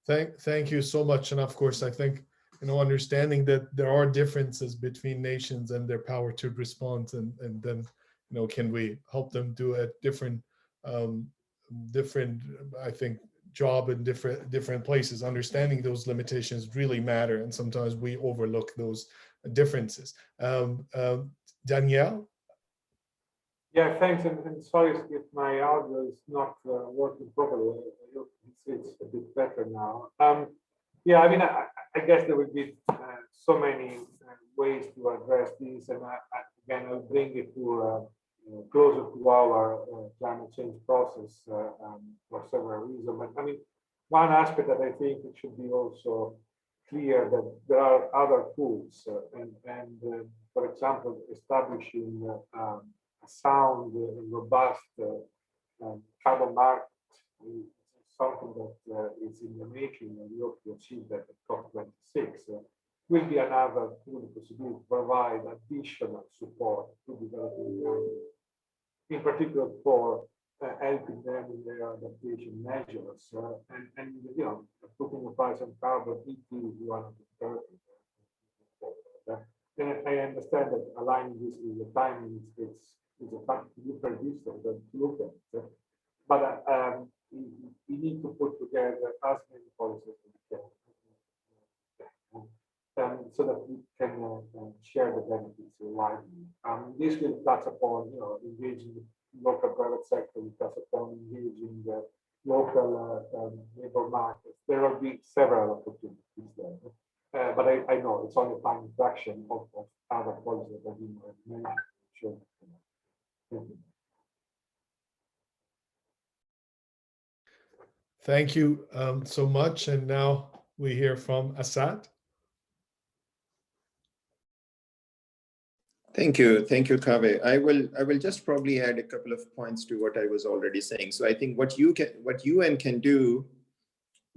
Thank you so much. And of course, I think, you know, understanding that there are differences between nations and their power to respond, and then, you know, can we help them do a different, I think, job in different places. Understanding those limitations really matter, and sometimes we overlook those differences. Daniele? Yeah, thanks, and sorry if my audio is not working properly. It's a bit better now. Yeah, I mean, I guess there will be so many ways to address this, and again, I'll bring it to closer to our climate change process for several reasons. But I mean, one aspect that I think it should be also clear that there are other tools, and for example, establishing a sound and robust carbon market is something that is in the making, and we hope to achieve that at COP26. Will be another tool possibility to provide additional support to developing countries, in particular for helping them in their adaptation measures. And you know, putting a price on carbon, it is one of the therapies. And I understand that aligning this with the timing is a different distance to look at. But we need to put together as many policies as we can. So that we can share the benefits widely. This will touch upon, you know, engaging the local private sector, will touch upon engaging the local labor markets. There will be several opportunities there. But I know it's only a tiny fraction of other policies that we might mention. Sure. Thank you so much. And now we hear from Asad. Thank you, Kaveh. I will just probably add a couple of points to what I was already saying. So I think what UN can do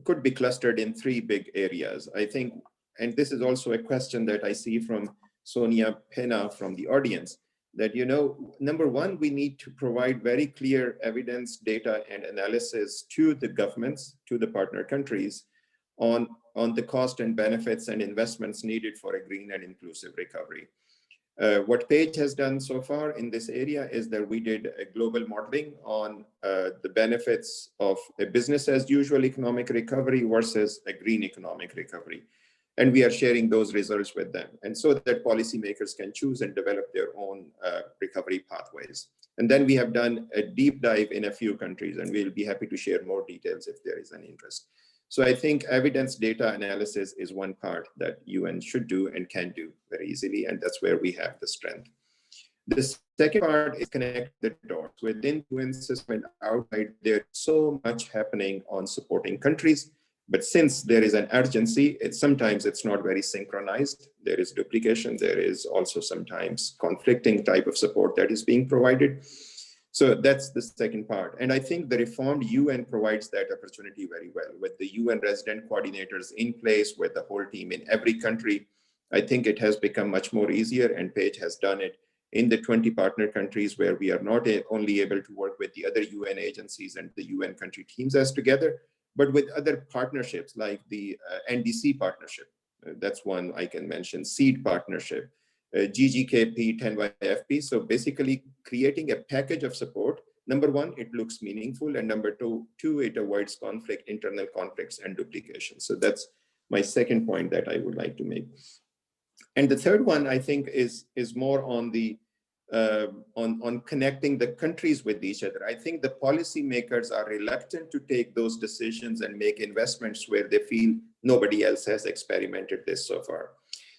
could be clustered in three big areas. I think, and this is also a question that I see from Sonia Pena from the audience, that, you know, number one, we need to provide very clear evidence, data, and analysis to the governments, to the partner countries on the cost and benefits and investments needed for a green and inclusive recovery. What Paige has done so far in this area is that we did a global modeling on the benefits of a business as usual economic recovery versus a green economic recovery. And we are sharing those results with them, and so that policymakers can choose and develop their own recovery pathways. And then we have done a deep dive in a few countries, and we'll be happy to share more details if there is an interest. So I think evidence data analysis is one part that UN should do and can do very easily, and that's where we have the strength. The second part is connect the dots. Within UN system and outside, there's so much happening on supporting countries, but since there is an urgency, sometimes it's not very synchronized. There is duplication. There is also sometimes conflicting type of support that is being provided. So that's the second part. And I think the reformed UN provides that opportunity very well with the UN resident coordinators in place with the whole team in every country. I think it has become much more easier, and Paige has done it in the 20 partner countries where we are not only able to work with the other UN agencies and the UN country teams as together, but with other partnerships like the NDC partnership. That's one I can mention, SEED partnership, GGKP, 10YFP. So basically creating a package of support. Number one, it looks meaningful. And number two, it avoids conflict, internal conflicts and duplication. So that's my second point that I would like to make. And the third one, I think, is more on the on connecting the countries with each other. I think the policymakers are reluctant to take those decisions and make investments where they feel nobody else has experimented this so far.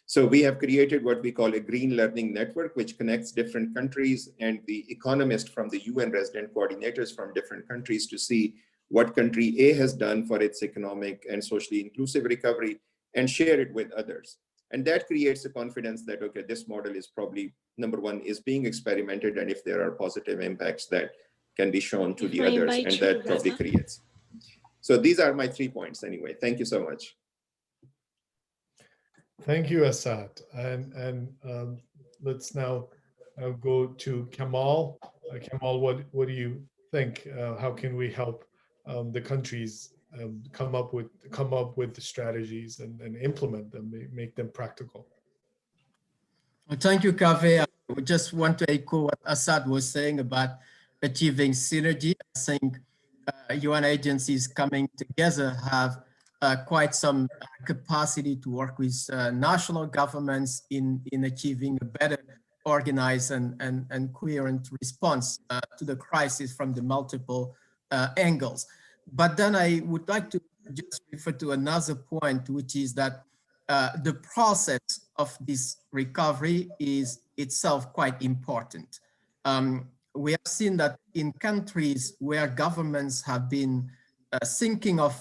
So we have created what we call a green learning network, which connects different countries and the economists from the UN resident coordinators from different countries to see what country A has done for its economic and socially inclusive recovery and share it with others. And that creates a confidence that, okay, this model is probably, number one, is being experimented, and if there are positive impacts that can be shown to the others, and that probably creates. So these are my 3 points anyway. Thank you so much. Thank you, Asad. And let's now go to Kamal. Kamal, what do you think? How can we help the countries come up with the strategies and implement them, make them practical? Well, thank you, Kaveh. I just want to echo what Asad was saying about achieving synergy. I think UN agencies coming together have quite some capacity to work with national governments in achieving a better organized and coherent response to the crisis from the multiple angles. But then I would like to just refer to another point, which is that the process of this recovery is itself quite important. We have seen that in countries where governments have been thinking of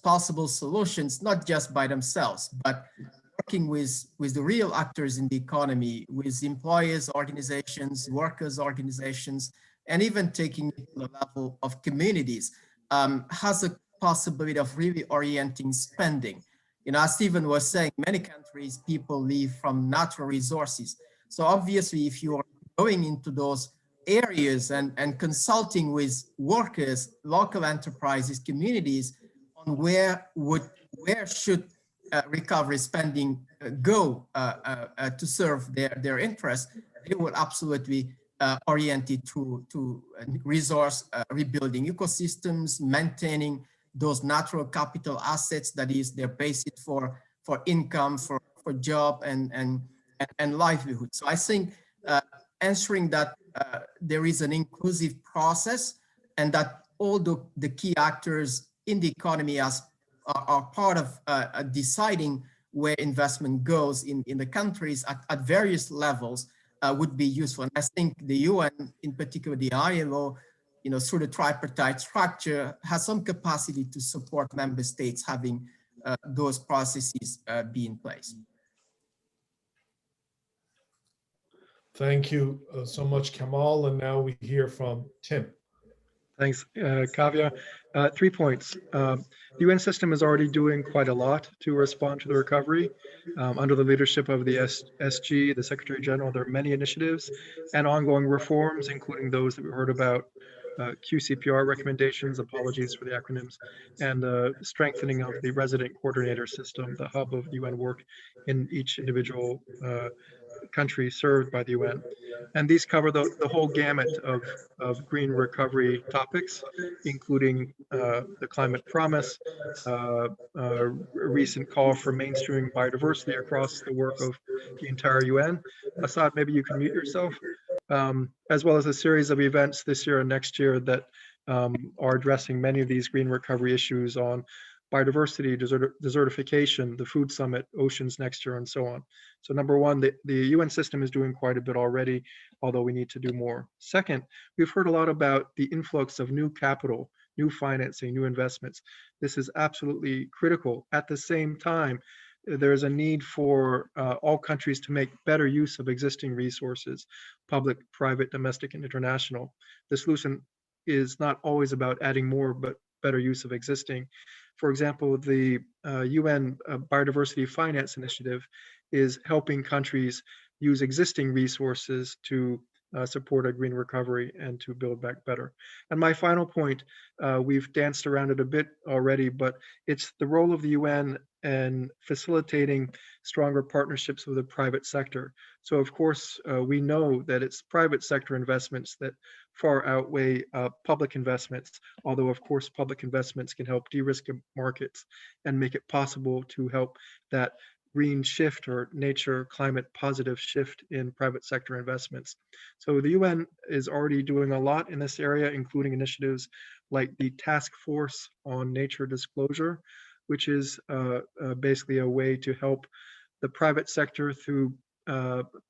possible solutions, not just by themselves, but working with the real actors in the economy, with employers' organizations, workers' organizations, and even taking it to the level of communities, has a possibility of really orienting spending. You know, as Stephen was saying, many countries, people live from natural resources. So obviously, if you are going into those areas and consulting with workers, local enterprises, communities on where should recovery spending go to serve their interests, they will absolutely orient it to resource rebuilding ecosystems, maintaining those natural capital assets that is their basis for income, for job and livelihood. So I think ensuring that there is an inclusive process and that all the key actors in the economy are part of deciding where investment goes in the countries at various levels would be useful. And I think the UN, in particular the ILO, you know, through the tripartite structure, has some capacity to support member states having those processes be in place. Thank you so much, Kamal. And now we hear from Tim. Thanks, Kaveh. 3 points. The UN system is already doing quite a lot to respond to the recovery. Under the leadership of the SG, the Secretary General, there are many initiatives and ongoing reforms, including those that we heard about, QCPR recommendations, apologies for the acronyms, and strengthening of the resident coordinator system, the hub of UN work in each individual country served by the UN. And these cover the whole gamut of green recovery topics, including the climate promise, a recent call for mainstreaming biodiversity across the work of the entire UN. Asad, maybe you can mute yourself. As well as a series of events this year and next year that are addressing many of these green recovery issues on biodiversity, desertification, the food summit, oceans next year, and so on. So number one, the UN system is doing quite a bit already, although we need to do more. Second, we've heard a lot about the influx of new capital, new financing, new investments. This is absolutely critical. At the same time, there is a need for all countries to make better use of existing resources, public, private, domestic, and international. The solution is not always about adding more, but better use of existing. For example, the UN Biodiversity Finance Initiative is helping countries use existing resources to support a green recovery and to build back better. And my final point, we've danced around it a bit already, but it's the role of the UN in facilitating stronger partnerships with the private sector. So of course, we know that it's private sector investments that far outweigh public investments, although of course public investments can help de-risk markets and make it possible to help that green shift or nature climate positive shift in private sector investments. So the UN is already doing a lot in this area, including initiatives like the Task Force on Nature Disclosure, which is basically a way to help the private sector through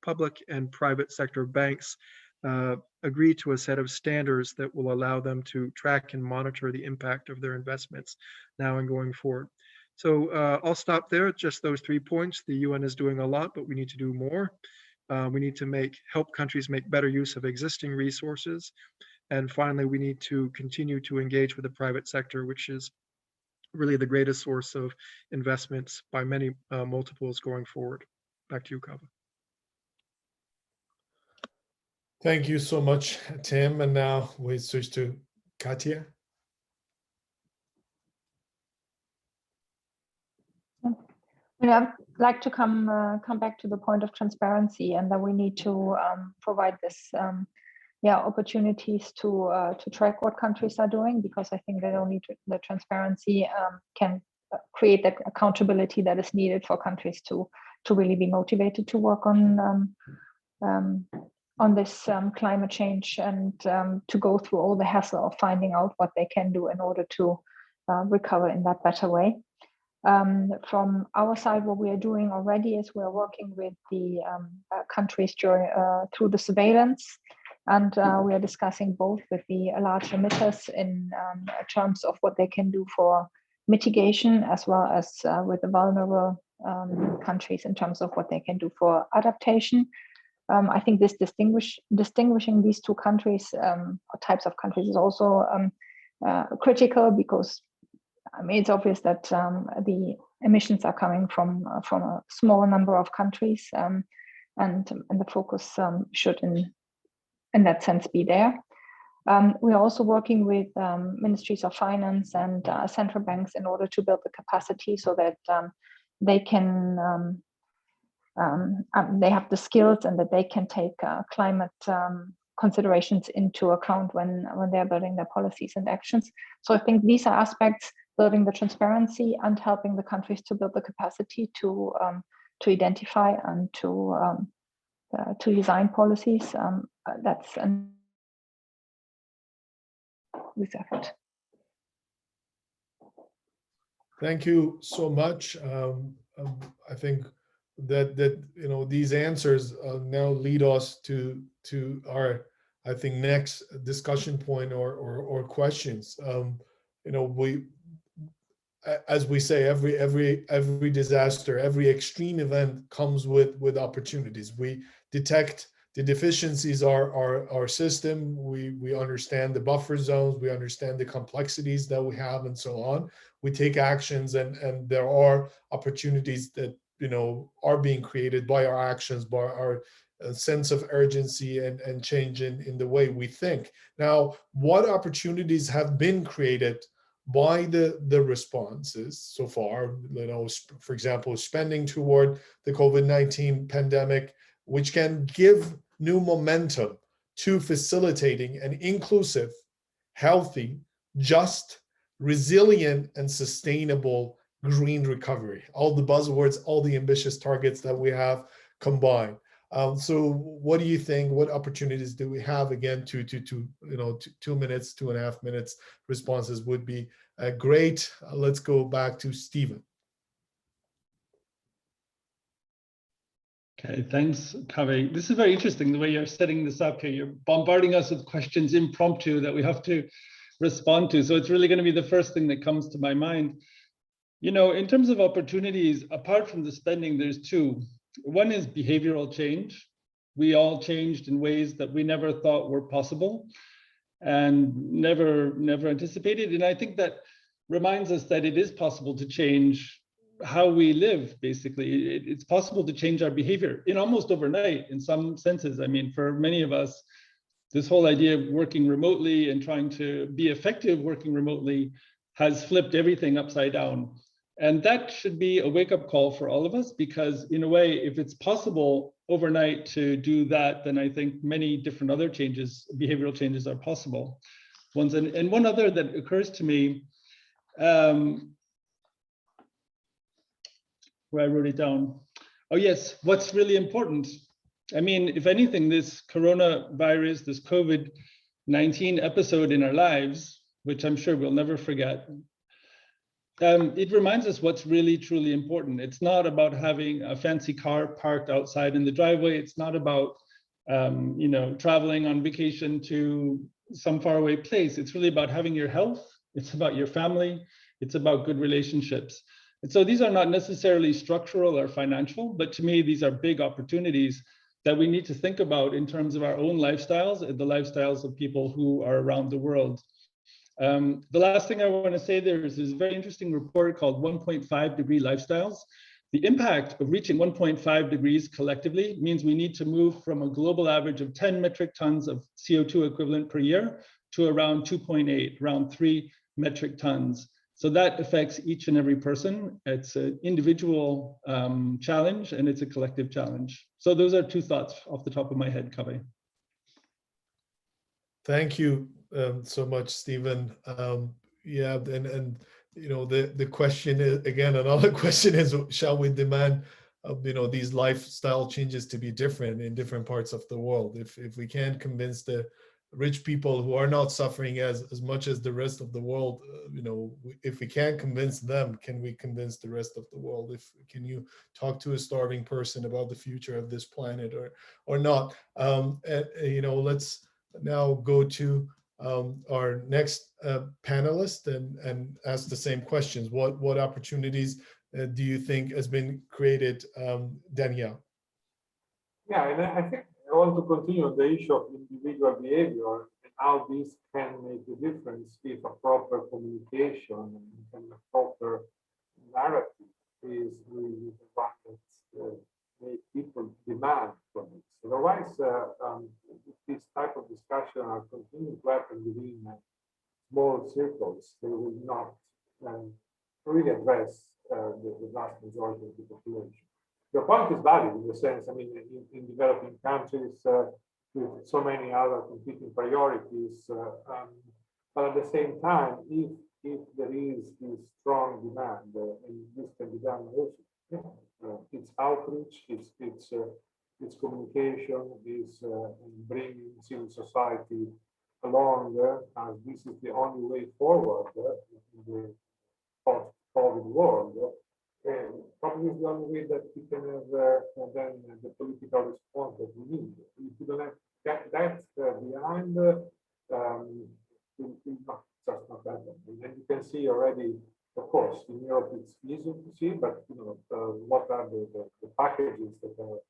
public and private sector banks agree to a set of standards that will allow them to track and monitor the impact of their investments now and going forward. So I'll stop there, just those 3 points. The UN is doing a lot, but we need to do more. We need to help countries make better use of existing resources. And finally, we need to continue to engage with the private sector, which is really the greatest source of investments by many multiples going forward. Back to you, Kaveh. Thank you so much, Tim. And now we switch to Katja. I'd like to come back to the point of transparency, and that we need to provide this opportunities to track what countries are doing, because I think that only the transparency can create that accountability that is needed for countries to really be motivated to work on this climate change, and to go through all the hassle of finding out what they can do in order to recover in that better way. From our side, what we are doing already is we're working with the countries through the surveillance, and we are discussing both with the large emitters in terms of what they can do for mitigation, as well as with the vulnerable countries in terms of what they can do for adaptation. I think this distinguishing these two countries or types of countries is also critical, because I mean, it's obvious that the emissions are coming from a small number of countries, and the focus should in that sense be there. We are also working with ministries of finance and central banks in order to build the capacity so that they can they have the skills, and that they can take climate considerations into account when they're building their policies and actions. So I think these are aspects: building the transparency and helping the countries to build the capacity to identify and to design policies. That's this effort. Thank you so much. I think that these answers now lead us to our, I think, next discussion point or questions. As we say, every disaster, every extreme event comes with opportunities. We detect the deficiencies our system. We understand the buffer zones. We understand the complexities that we have, and so on. We take actions, and there are opportunities that are being created by our actions, by our sense of urgency and change in the way we think. Now, what opportunities have been created by the responses so far? For example, spending toward the COVID-19 pandemic, which can give new momentum to facilitating an inclusive, healthy, just, resilient, and sustainable green recovery. All the buzzwords, all the ambitious targets that we have combined. So what do you think? What opportunities do we have? Again, 2 minutes, 2.5 minutes responses would be great. Let's go back to Stephen. Okay, thanks, Kaveh. This is very interesting, the way you're setting this up here. You're bombarding us with questions impromptu that we have to respond to. So it's really going to be the first thing that comes to my mind. In terms of opportunities, apart from the spending, there's two. One is behavioral change. We all changed in ways that we never thought were possible and never anticipated. And I think that reminds us that it is possible to change how we live, basically. It's possible to change our behavior in almost overnight, in some senses. I mean, for many of us, this whole idea of working remotely and trying to be effective working remotely has flipped everything upside down. And that should be a wake-up call for all of us, because in a way, if it's possible overnight to do that, then I think many different other changes, behavioral changes, are possible. And one other that occurs to me, where I wrote it down. Oh yes, what's really important? I mean, if anything, this coronavirus, this COVID-19 episode in our lives, which I'm sure we'll never forget, it reminds us what's really, truly important. It's not about having a fancy car parked outside in the driveway. It's not about, you know, traveling on vacation to some faraway place. It's really about having your health. It's about your family. It's about good relationships. And so these are not necessarily structural or financial, but to me, these are big opportunities that we need to think about in terms of our own lifestyles and the lifestyles of people who are around the world. The last thing I want to say, there is this very interesting report called 1.5 degree lifestyles. The impact of reaching 1.5 degrees collectively means we need to move from a global average of 10 metric tons of CO2 equivalent per year to around 2.8, around 3 metric tons. So that affects each and every person. It's an individual challenge and it's a collective challenge. So those are two thoughts off the top of my head, Kaveh. Thank you so much, Stephen. Yeah, and you know, the question is, again, another question is, shall we demand you know, these lifestyle changes to be different in different parts of the world? If we can't convince the rich people who are not suffering as much as the rest of the world, you know, if we can't convince them, can we convince the rest of the world? Can you talk to a starving person about the future of this planet or not? You know, let's now go to our next panelist and ask the same questions. What opportunities do you think has been created, Daniele? Yeah, and I think I want to continue on the issue of individual behavior and how this can make a difference if a proper communication and a proper narrative is really the one that make people demand from it. Otherwise, this type of discussion are continuing to happen within small circles. They will not really address the vast majority of the population. Your point is valid in the sense, I mean, in developing countries with so many other competing priorities, but at the same time, if there is this strong demand, and this can be done also, it's outreach, it's communication, it's bringing civil society along, as this is the only way forward in the post-COVID world. Probably is the only way that we can have then the political response that we need. If you don't have that behind, it will just not happen. And you can see already, of course, in Europe it's easy to see, but you know, what are the packages that are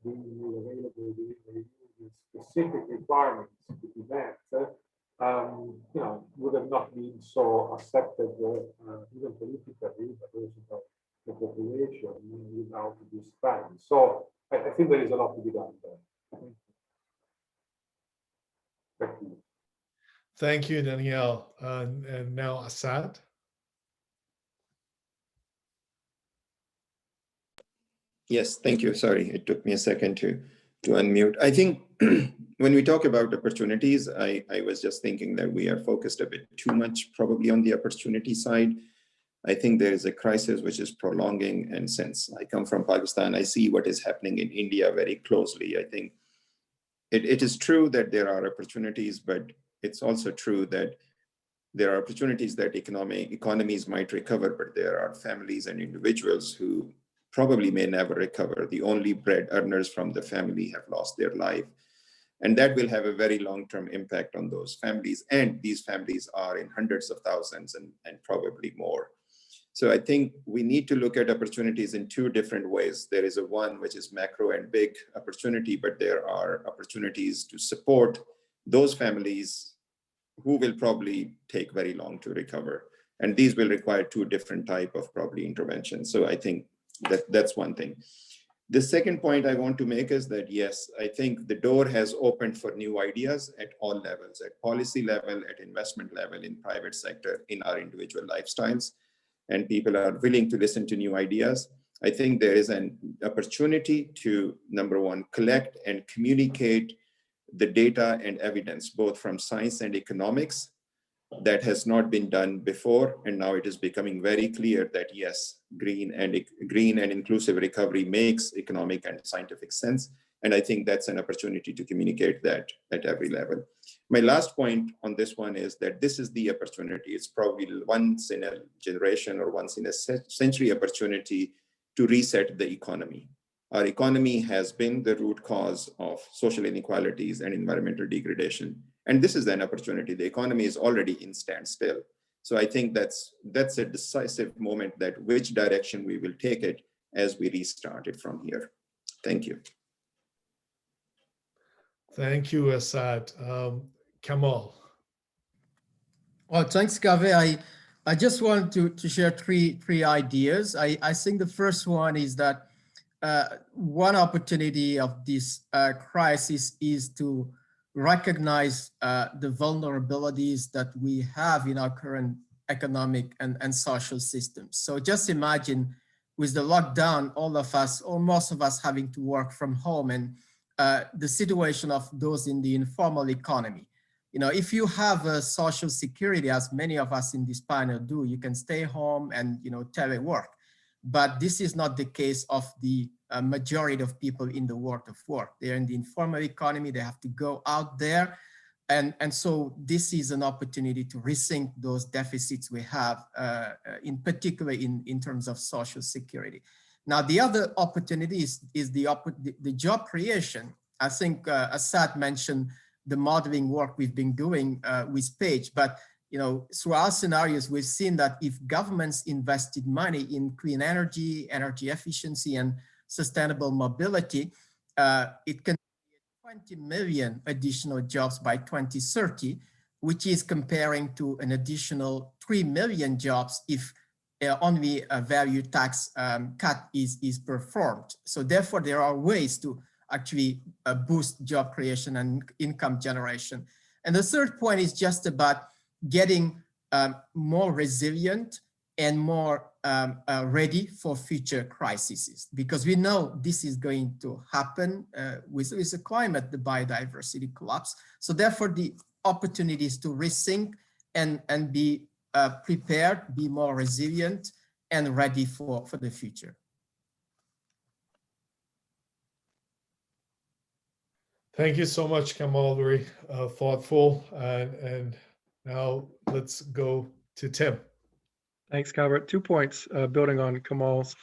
being made available within the specific requirements to be met, you know, would have not been so accepted even politically, but also by the population without this time. So I think there is a lot to be done there. Thank you. Thank you, Daniele. And now Asad. Yes, thank you. Sorry, it took me a second to unmute. I think when we talk about opportunities, I was just thinking that we are focused a bit too much probably on the opportunity side. I think there is a crisis which is prolonging, and since I come from Pakistan, I see what is happening in India very closely. I think it is true that there are opportunities, but it's also true that there are opportunities that economies might recover, but there are families and individuals who probably may never recover. The only bread earners from the family have lost their life. And that will have a very long-term impact on those families. And these families are in hundreds of thousands and probably more. So I think we need to look at opportunities in two different ways. There is a one which is macro and big opportunity, but there are opportunities to support those families who will probably take very long to recover. And these will require two different type of probably interventions. So I think that's one thing. The second point I want to make is that, yes, I think the door has opened for new ideas at all levels, at policy level, at investment level, in private sector, in our individual lifestyles. And people are willing to listen to new ideas. I think there is an opportunity to, number one, collect and communicate the data and evidence, both from science and economics, that has not been done before, and now it is becoming very clear that yes, green and inclusive recovery makes economic and scientific sense. And I think that's an opportunity to communicate that at every level. My last point on this one is that this is the opportunity. It's probably once in a generation or once in a century opportunity to reset the economy. Our economy has been the root cause of social inequalities and environmental degradation. And this is an opportunity. The economy is already in standstill. So I think that's a decisive moment that which direction we will take it as we restart it from here. Thank you. Thank you, Asad. Kamal. Well, thanks, Kaveh. I just wanted to share three ideas. I think the first one is that one opportunity of this crisis is to recognize the vulnerabilities that we have in our current economic and social systems. So just imagine with the lockdown, all of us, or most of us, having to work from home, and the situation of those in the informal economy. You know, if you have a social security, as many of us in this panel do, you can stay home and, you know, telework. But this is not the case of the majority of people in the world of work. They're in the informal economy, they have to go out there. And so this is an opportunity to rethink those deficits we have, in particular in terms of social security. Now, the other opportunity is the job creation. I think Asad mentioned the modeling work we've been doing with Page, but you know, through our scenarios, we've seen that if governments invested money in clean energy, energy efficiency, and sustainable mobility, it can create 20 million additional jobs by 2030, which is comparing to an additional 3 million jobs if only a value tax cut is performed. So therefore, there are ways to actually boost job creation and income generation. And the third point is just about getting more resilient and more ready for future crises, because we know this is going to happen with the climate, the biodiversity collapse. So therefore, the opportunity is to rethink and be prepared, be more resilient and ready for the future. Thank you so much, Kamal. Very thoughtful. And now let's go to Tim. Thanks, Kaveh. 2 points building on Kamal's.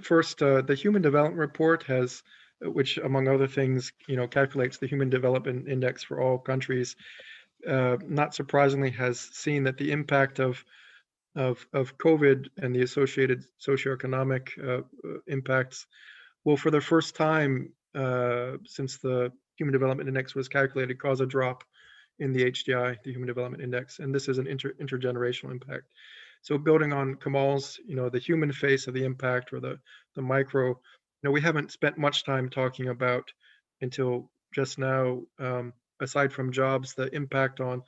First, the Human Development Report has, which among other things, you know, calculates the Human Development Index for all countries, not surprisingly has seen that the impact of COVID and the associated socioeconomic impacts will, for the first time since the Human Development Index was calculated, cause a drop in the HDI, the Human Development Index, and this is an intergenerational impact. So building on Kamal's, you know, the human face of the impact, or the micro, you know, we haven't spent much time talking about until just now, aside from jobs, the impact on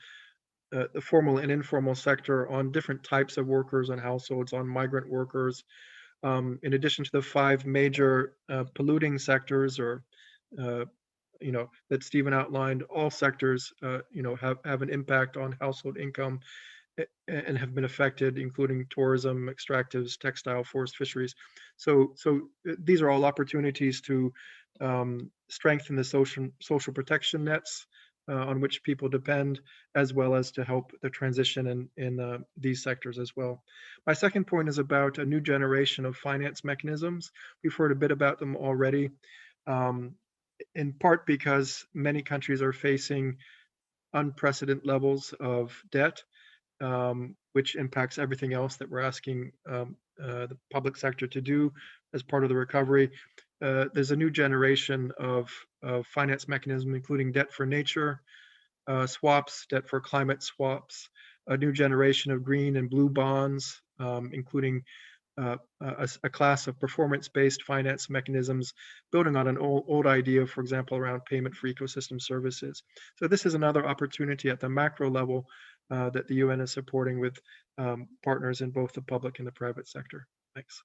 the formal and informal sector, on different types of workers and households, on migrant workers, in addition to the 5 major polluting sectors, or you know, that Stephen outlined. All sectors, you know, have an impact on household income and have been affected, including tourism, extractives, textile, forest, fisheries. So these are all opportunities to strengthen the social protection nets on which people depend, as well as to help the transition in these sectors as well. My second point is about a new generation of finance mechanisms. We've heard a bit about them already, in part because many countries are facing unprecedented levels of debt, which impacts everything else that we're asking the public sector to do as part of the recovery. There's a new generation of finance mechanism, including debt for nature swaps, debt for climate swaps, a new generation of green and blue bonds, including a class of performance-based finance mechanisms, building on an old idea, for example, around payment for ecosystem services. So this is another opportunity at the macro level that the UN is supporting with partners in both the public and the private sector. Thanks.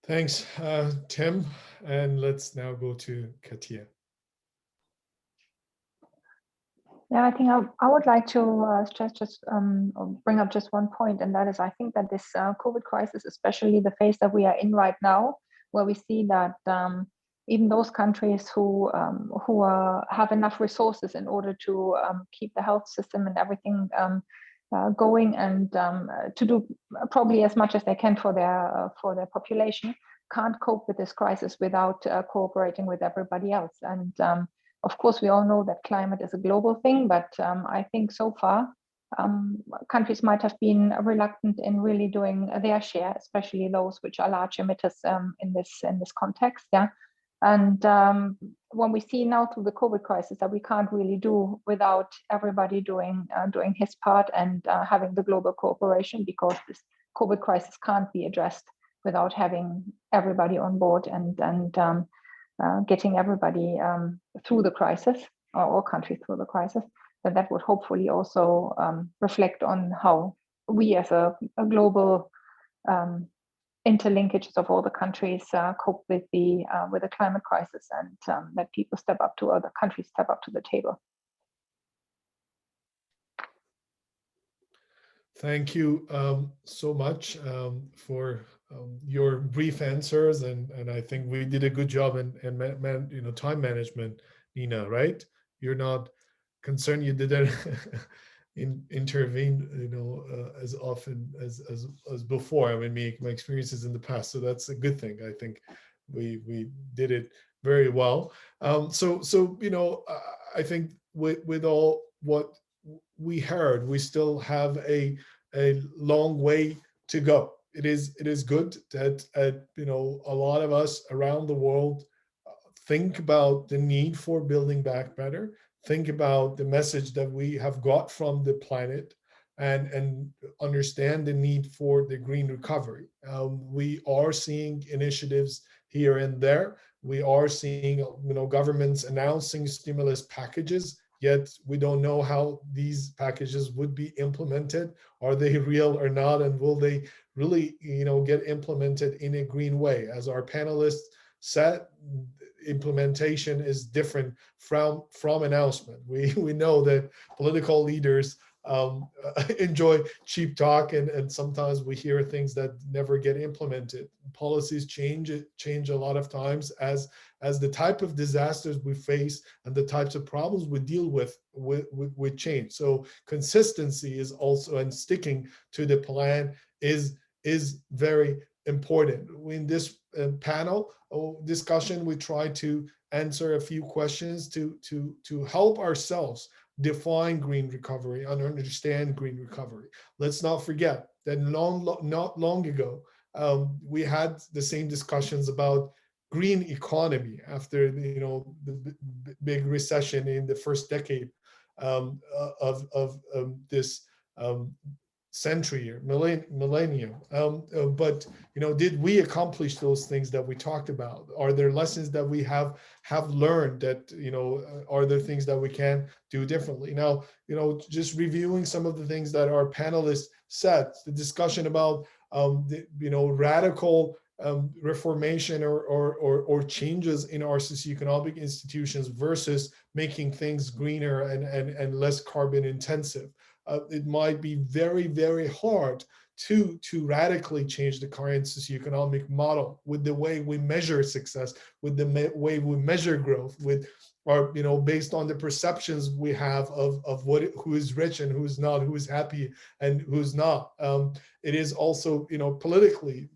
Thanks, Tim. And let's now go to Katja. Yeah, I think I would like to stress bring up just one point, and that is I think that this COVID crisis, especially the phase that we are in right now, where we see that even those countries who have enough resources in order to keep the health system and everything going and to do probably as much as they can for their population, can't cope with this crisis without cooperating with everybody else. And of course, we all know that climate is a global thing, but I think so far countries might have been reluctant in really doing their share, especially those which are large emitters in this context. Yeah, and when we see now through the COVID crisis that we can't really do without everybody doing his part and having the global cooperation, because this COVID crisis can't be addressed without having everybody on board and getting everybody through the crisis, or all countries through the crisis, that would hopefully also reflect on how we as a global interlinkages of all the countries cope with the climate crisis, and that people step up to other countries step up to the table. Thank you so much for your brief answers, and I think we did a good job in time management, Nina. Right? You're not concerned you didn't intervene, as often as before. I mean, my experiences in the past, so that's a good thing. I think we did it very well. So I think with all what we heard, we still have a long way to go. It is good that a lot of us around the world think about the need for building back better, think about the message that we have got from the planet, and understand the need for the green recovery. We are seeing initiatives here and there. We are seeing governments announcing stimulus packages, yet we don't know how these packages would be implemented. Are they real or not? And will they really get implemented in a green way? As our panelists said, implementation is different from announcement. We know that political leaders enjoy cheap talk, and sometimes we hear things that never get implemented. Policies change a lot of times as the type of disasters we face and the types of problems we deal with change. So consistency is also, and sticking to the plan is very important. In this panel discussion, we try to answer a few questions to help ourselves define green recovery and understand green recovery. Let's not forget that not long ago, we had the same discussions about green economy after the big recession in the first decade of this century or millennium. But did we accomplish those things that we talked about? Are there lessons that we have learned that are there things that we can do differently? Now, just reviewing some of the things that our panelists said, the discussion about radical reformation or changes in our socioeconomic institutions versus making things greener and less carbon intensive. It might be very, very hard to radically change the current socioeconomic model with the way we measure success, with the way we measure growth, with our, based on the perceptions we have of who is rich and who's not, who is happy and who's not. It is also, politically,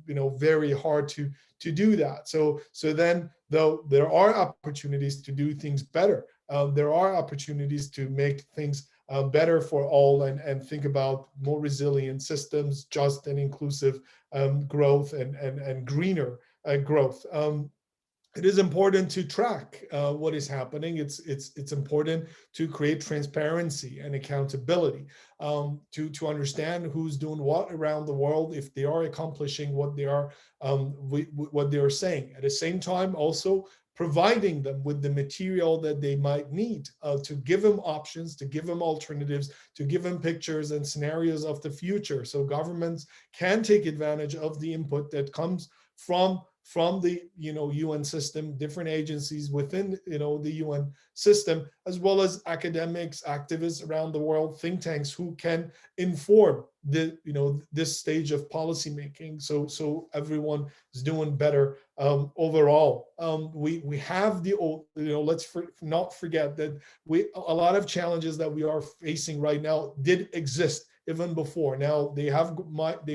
very hard to do that. So then, though, there are opportunities to do things better. There are opportunities to make things better for all, and think about more resilient systems, just and inclusive growth, and greener growth. It is important to track what is happening. It's important to create transparency and accountability, to understand who's doing what around the world, if they are accomplishing what they are saying. At the same time, also providing them with the material that they might need, to give them options, to give them alternatives, to give them pictures and scenarios of the future, so governments can take advantage of the input that comes from the UN system, different agencies within the UN system, as well as academics, activists around the world, think tanks who can inform this stage of policy making. So everyone is doing better overall. We have let's not forget that a lot of challenges that we are facing right now did exist even before. Now they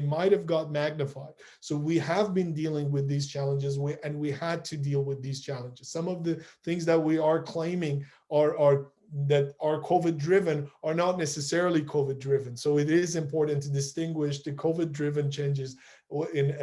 might have got magnified. So we have been dealing with these challenges, and we had to deal with these challenges. Some of the things that we are claiming that are COVID driven are not necessarily COVID driven. So it is important to distinguish the COVID driven changes and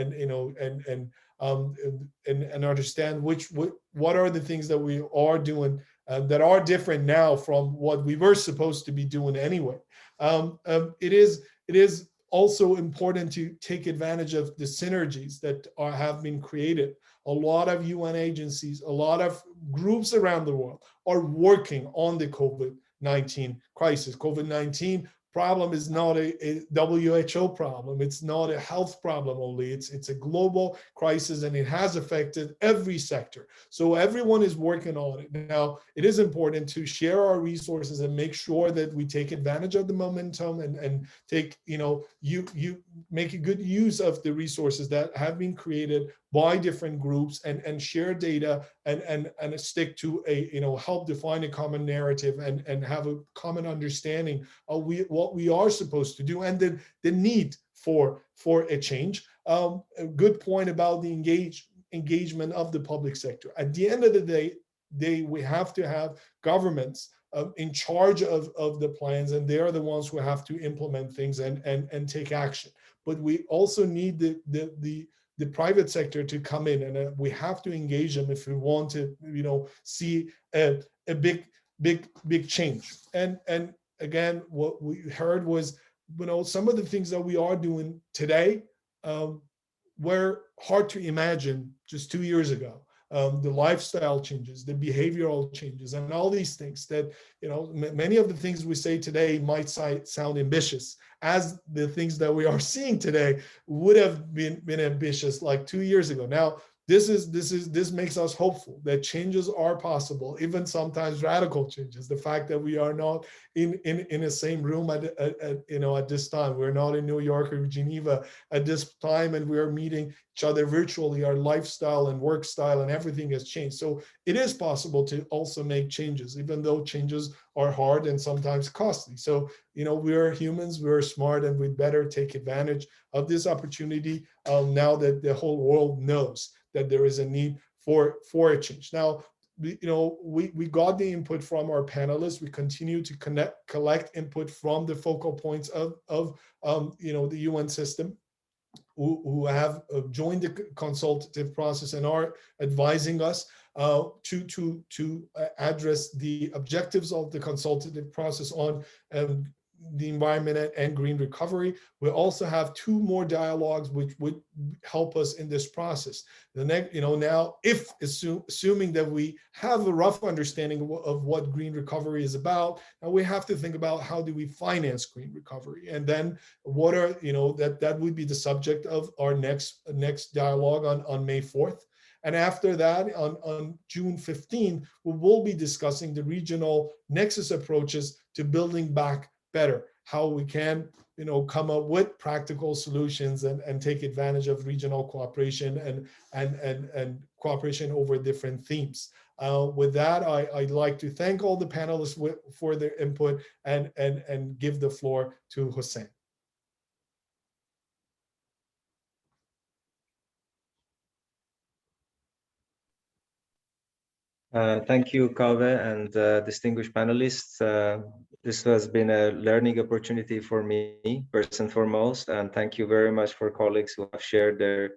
understand what are the things that we are doing that are different now from what we were supposed to be doing anyway. It is also important to take advantage of the synergies that have been created. A lot of UN agencies, a lot of groups around the world are working on the COVID-19 crisis. COVID-19 problem is not a WHO problem. It's not a health problem only. It's a global crisis, and it has affected every sector. So everyone is working on it. Now, it is important to share our resources and make sure that we take advantage of the momentum and take, you make a good use of the resources that have been created by different groups and share data and stick to help define a common narrative and have a common understanding of what we are supposed to do and the need for a change. A good point about the engagement of the public sector. At the end of the day, we have to have governments in charge of the plans, and they are the ones who have to implement things and take action. But we also need the private sector to come in, and we have to engage them if we want to, see a big change. And again, what we heard was, some of the things that we are doing today were hard to imagine just 2 years ago. The lifestyle changes, the behavioral changes, and all these things that, many of the things we say today might sound ambitious, as the things that we are seeing today would have been ambitious like 2 years ago. Now, this makes us hopeful that changes are possible, even sometimes radical changes. The fact that we are not in the same room at this time, we're not in New York or Geneva at this time, and we are meeting each other virtually. Our lifestyle and work style and everything has changed. So it is possible to also make changes, even though changes are hard and sometimes costly. So, we are humans, we're smart, and we'd better take advantage of this opportunity now that the whole world knows that there is a need for a change. Now, we got the input from our panelists. We continue to collect input from the focal points of the UN system, who have joined the consultative process and are advising us to address the objectives of the consultative process on the environment and green recovery. We also have 2 more dialogues which would help us in this process. The next, now, if assuming that we have a rough understanding of what green recovery is about, now we have to think about how do we finance green recovery, and then what are that would be the subject of our next dialogue on May 4th. And after that, on June 15th, we will be discussing the regional Nexus approaches to building back better, how we can come up with practical solutions and take advantage of regional cooperation and cooperation over different themes. With that, I'd like to thank all the panelists for their input and give the floor to Hossein. Thank you, Kaveh, and distinguished panelists. This has been a learning opportunity for me, first and foremost, and thank you very much for colleagues who have shared their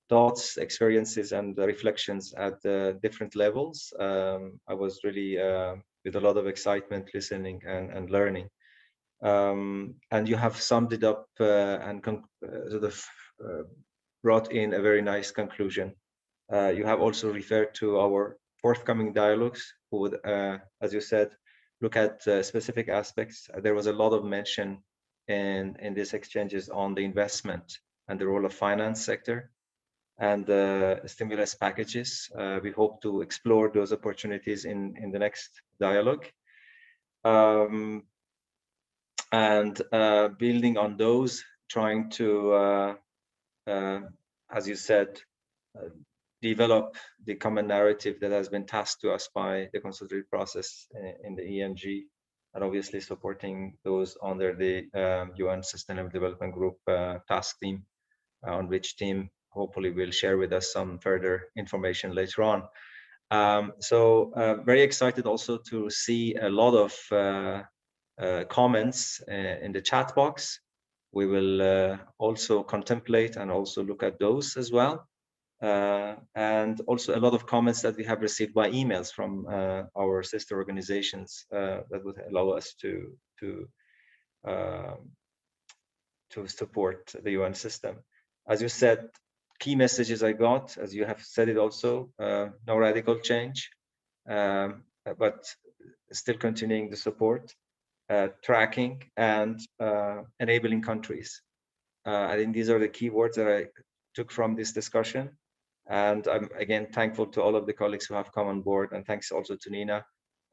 thoughts, experiences, and reflections at different levels. I was really with a lot of excitement listening and learning. And you have summed it up and sort of brought in a very nice conclusion. You have also referred to our forthcoming dialogues, who would, as you said, look at specific aspects. There was a lot of mention in these exchanges on the investment and the role of finance sector. and stimulus packages. We hope to explore those opportunities in the next dialogue. And building on those, trying to, as you said, develop the common narrative that has been tasked to us by the consultative process in the EMG, and obviously supporting those under the UN Sustainable Development Group task team, on which team hopefully will share with us some further information later on. So very excited also to see a lot of comments in the chat box. We will also contemplate and also look at those as well. And also a lot of comments that we have received by emails from our sister organizations that would allow us to support the UN system. As you said, key messages I got, as you have said it also, no radical change, but still continuing the support, tracking, and enabling countries. I think these are the key words that I took from this discussion. And I'm again thankful to all of the colleagues who have come on board, and thanks also to Nina.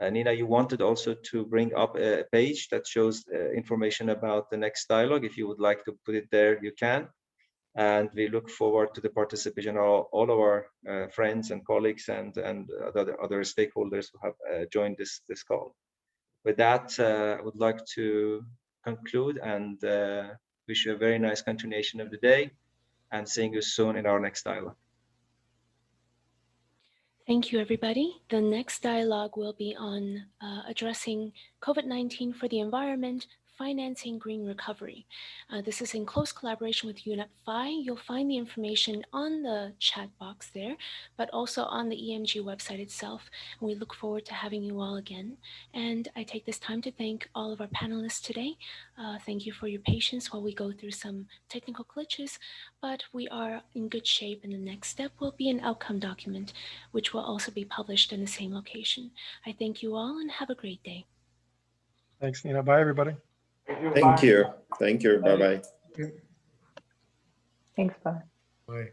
Nina, you wanted also to bring up a page that shows information about the next dialogue. If you would like to put it there, you can. And we look forward to the participation of all of our friends and colleagues and other stakeholders who have joined this call. With that, I would like to conclude and wish you a very nice continuation of the day, and seeing you soon in our next dialogue. Thank you, everybody. The next dialogue will be on addressing COVID-19 for the environment, financing green recovery. This is in close collaboration with UNEP. You'll find the information on the chat box there, but also on the EMG website itself. And we look forward to having you all again. And I take this time to thank all of our panelists today. Thank you for your patience while we go through some technical glitches, but we are in good shape, and the next step will be an outcome document, which will also be published in the same location. I thank you all and have a great day. Thanks, Nina. Bye, everybody. Thank you. Thank you. Bye-bye. Thanks, bye. Bye.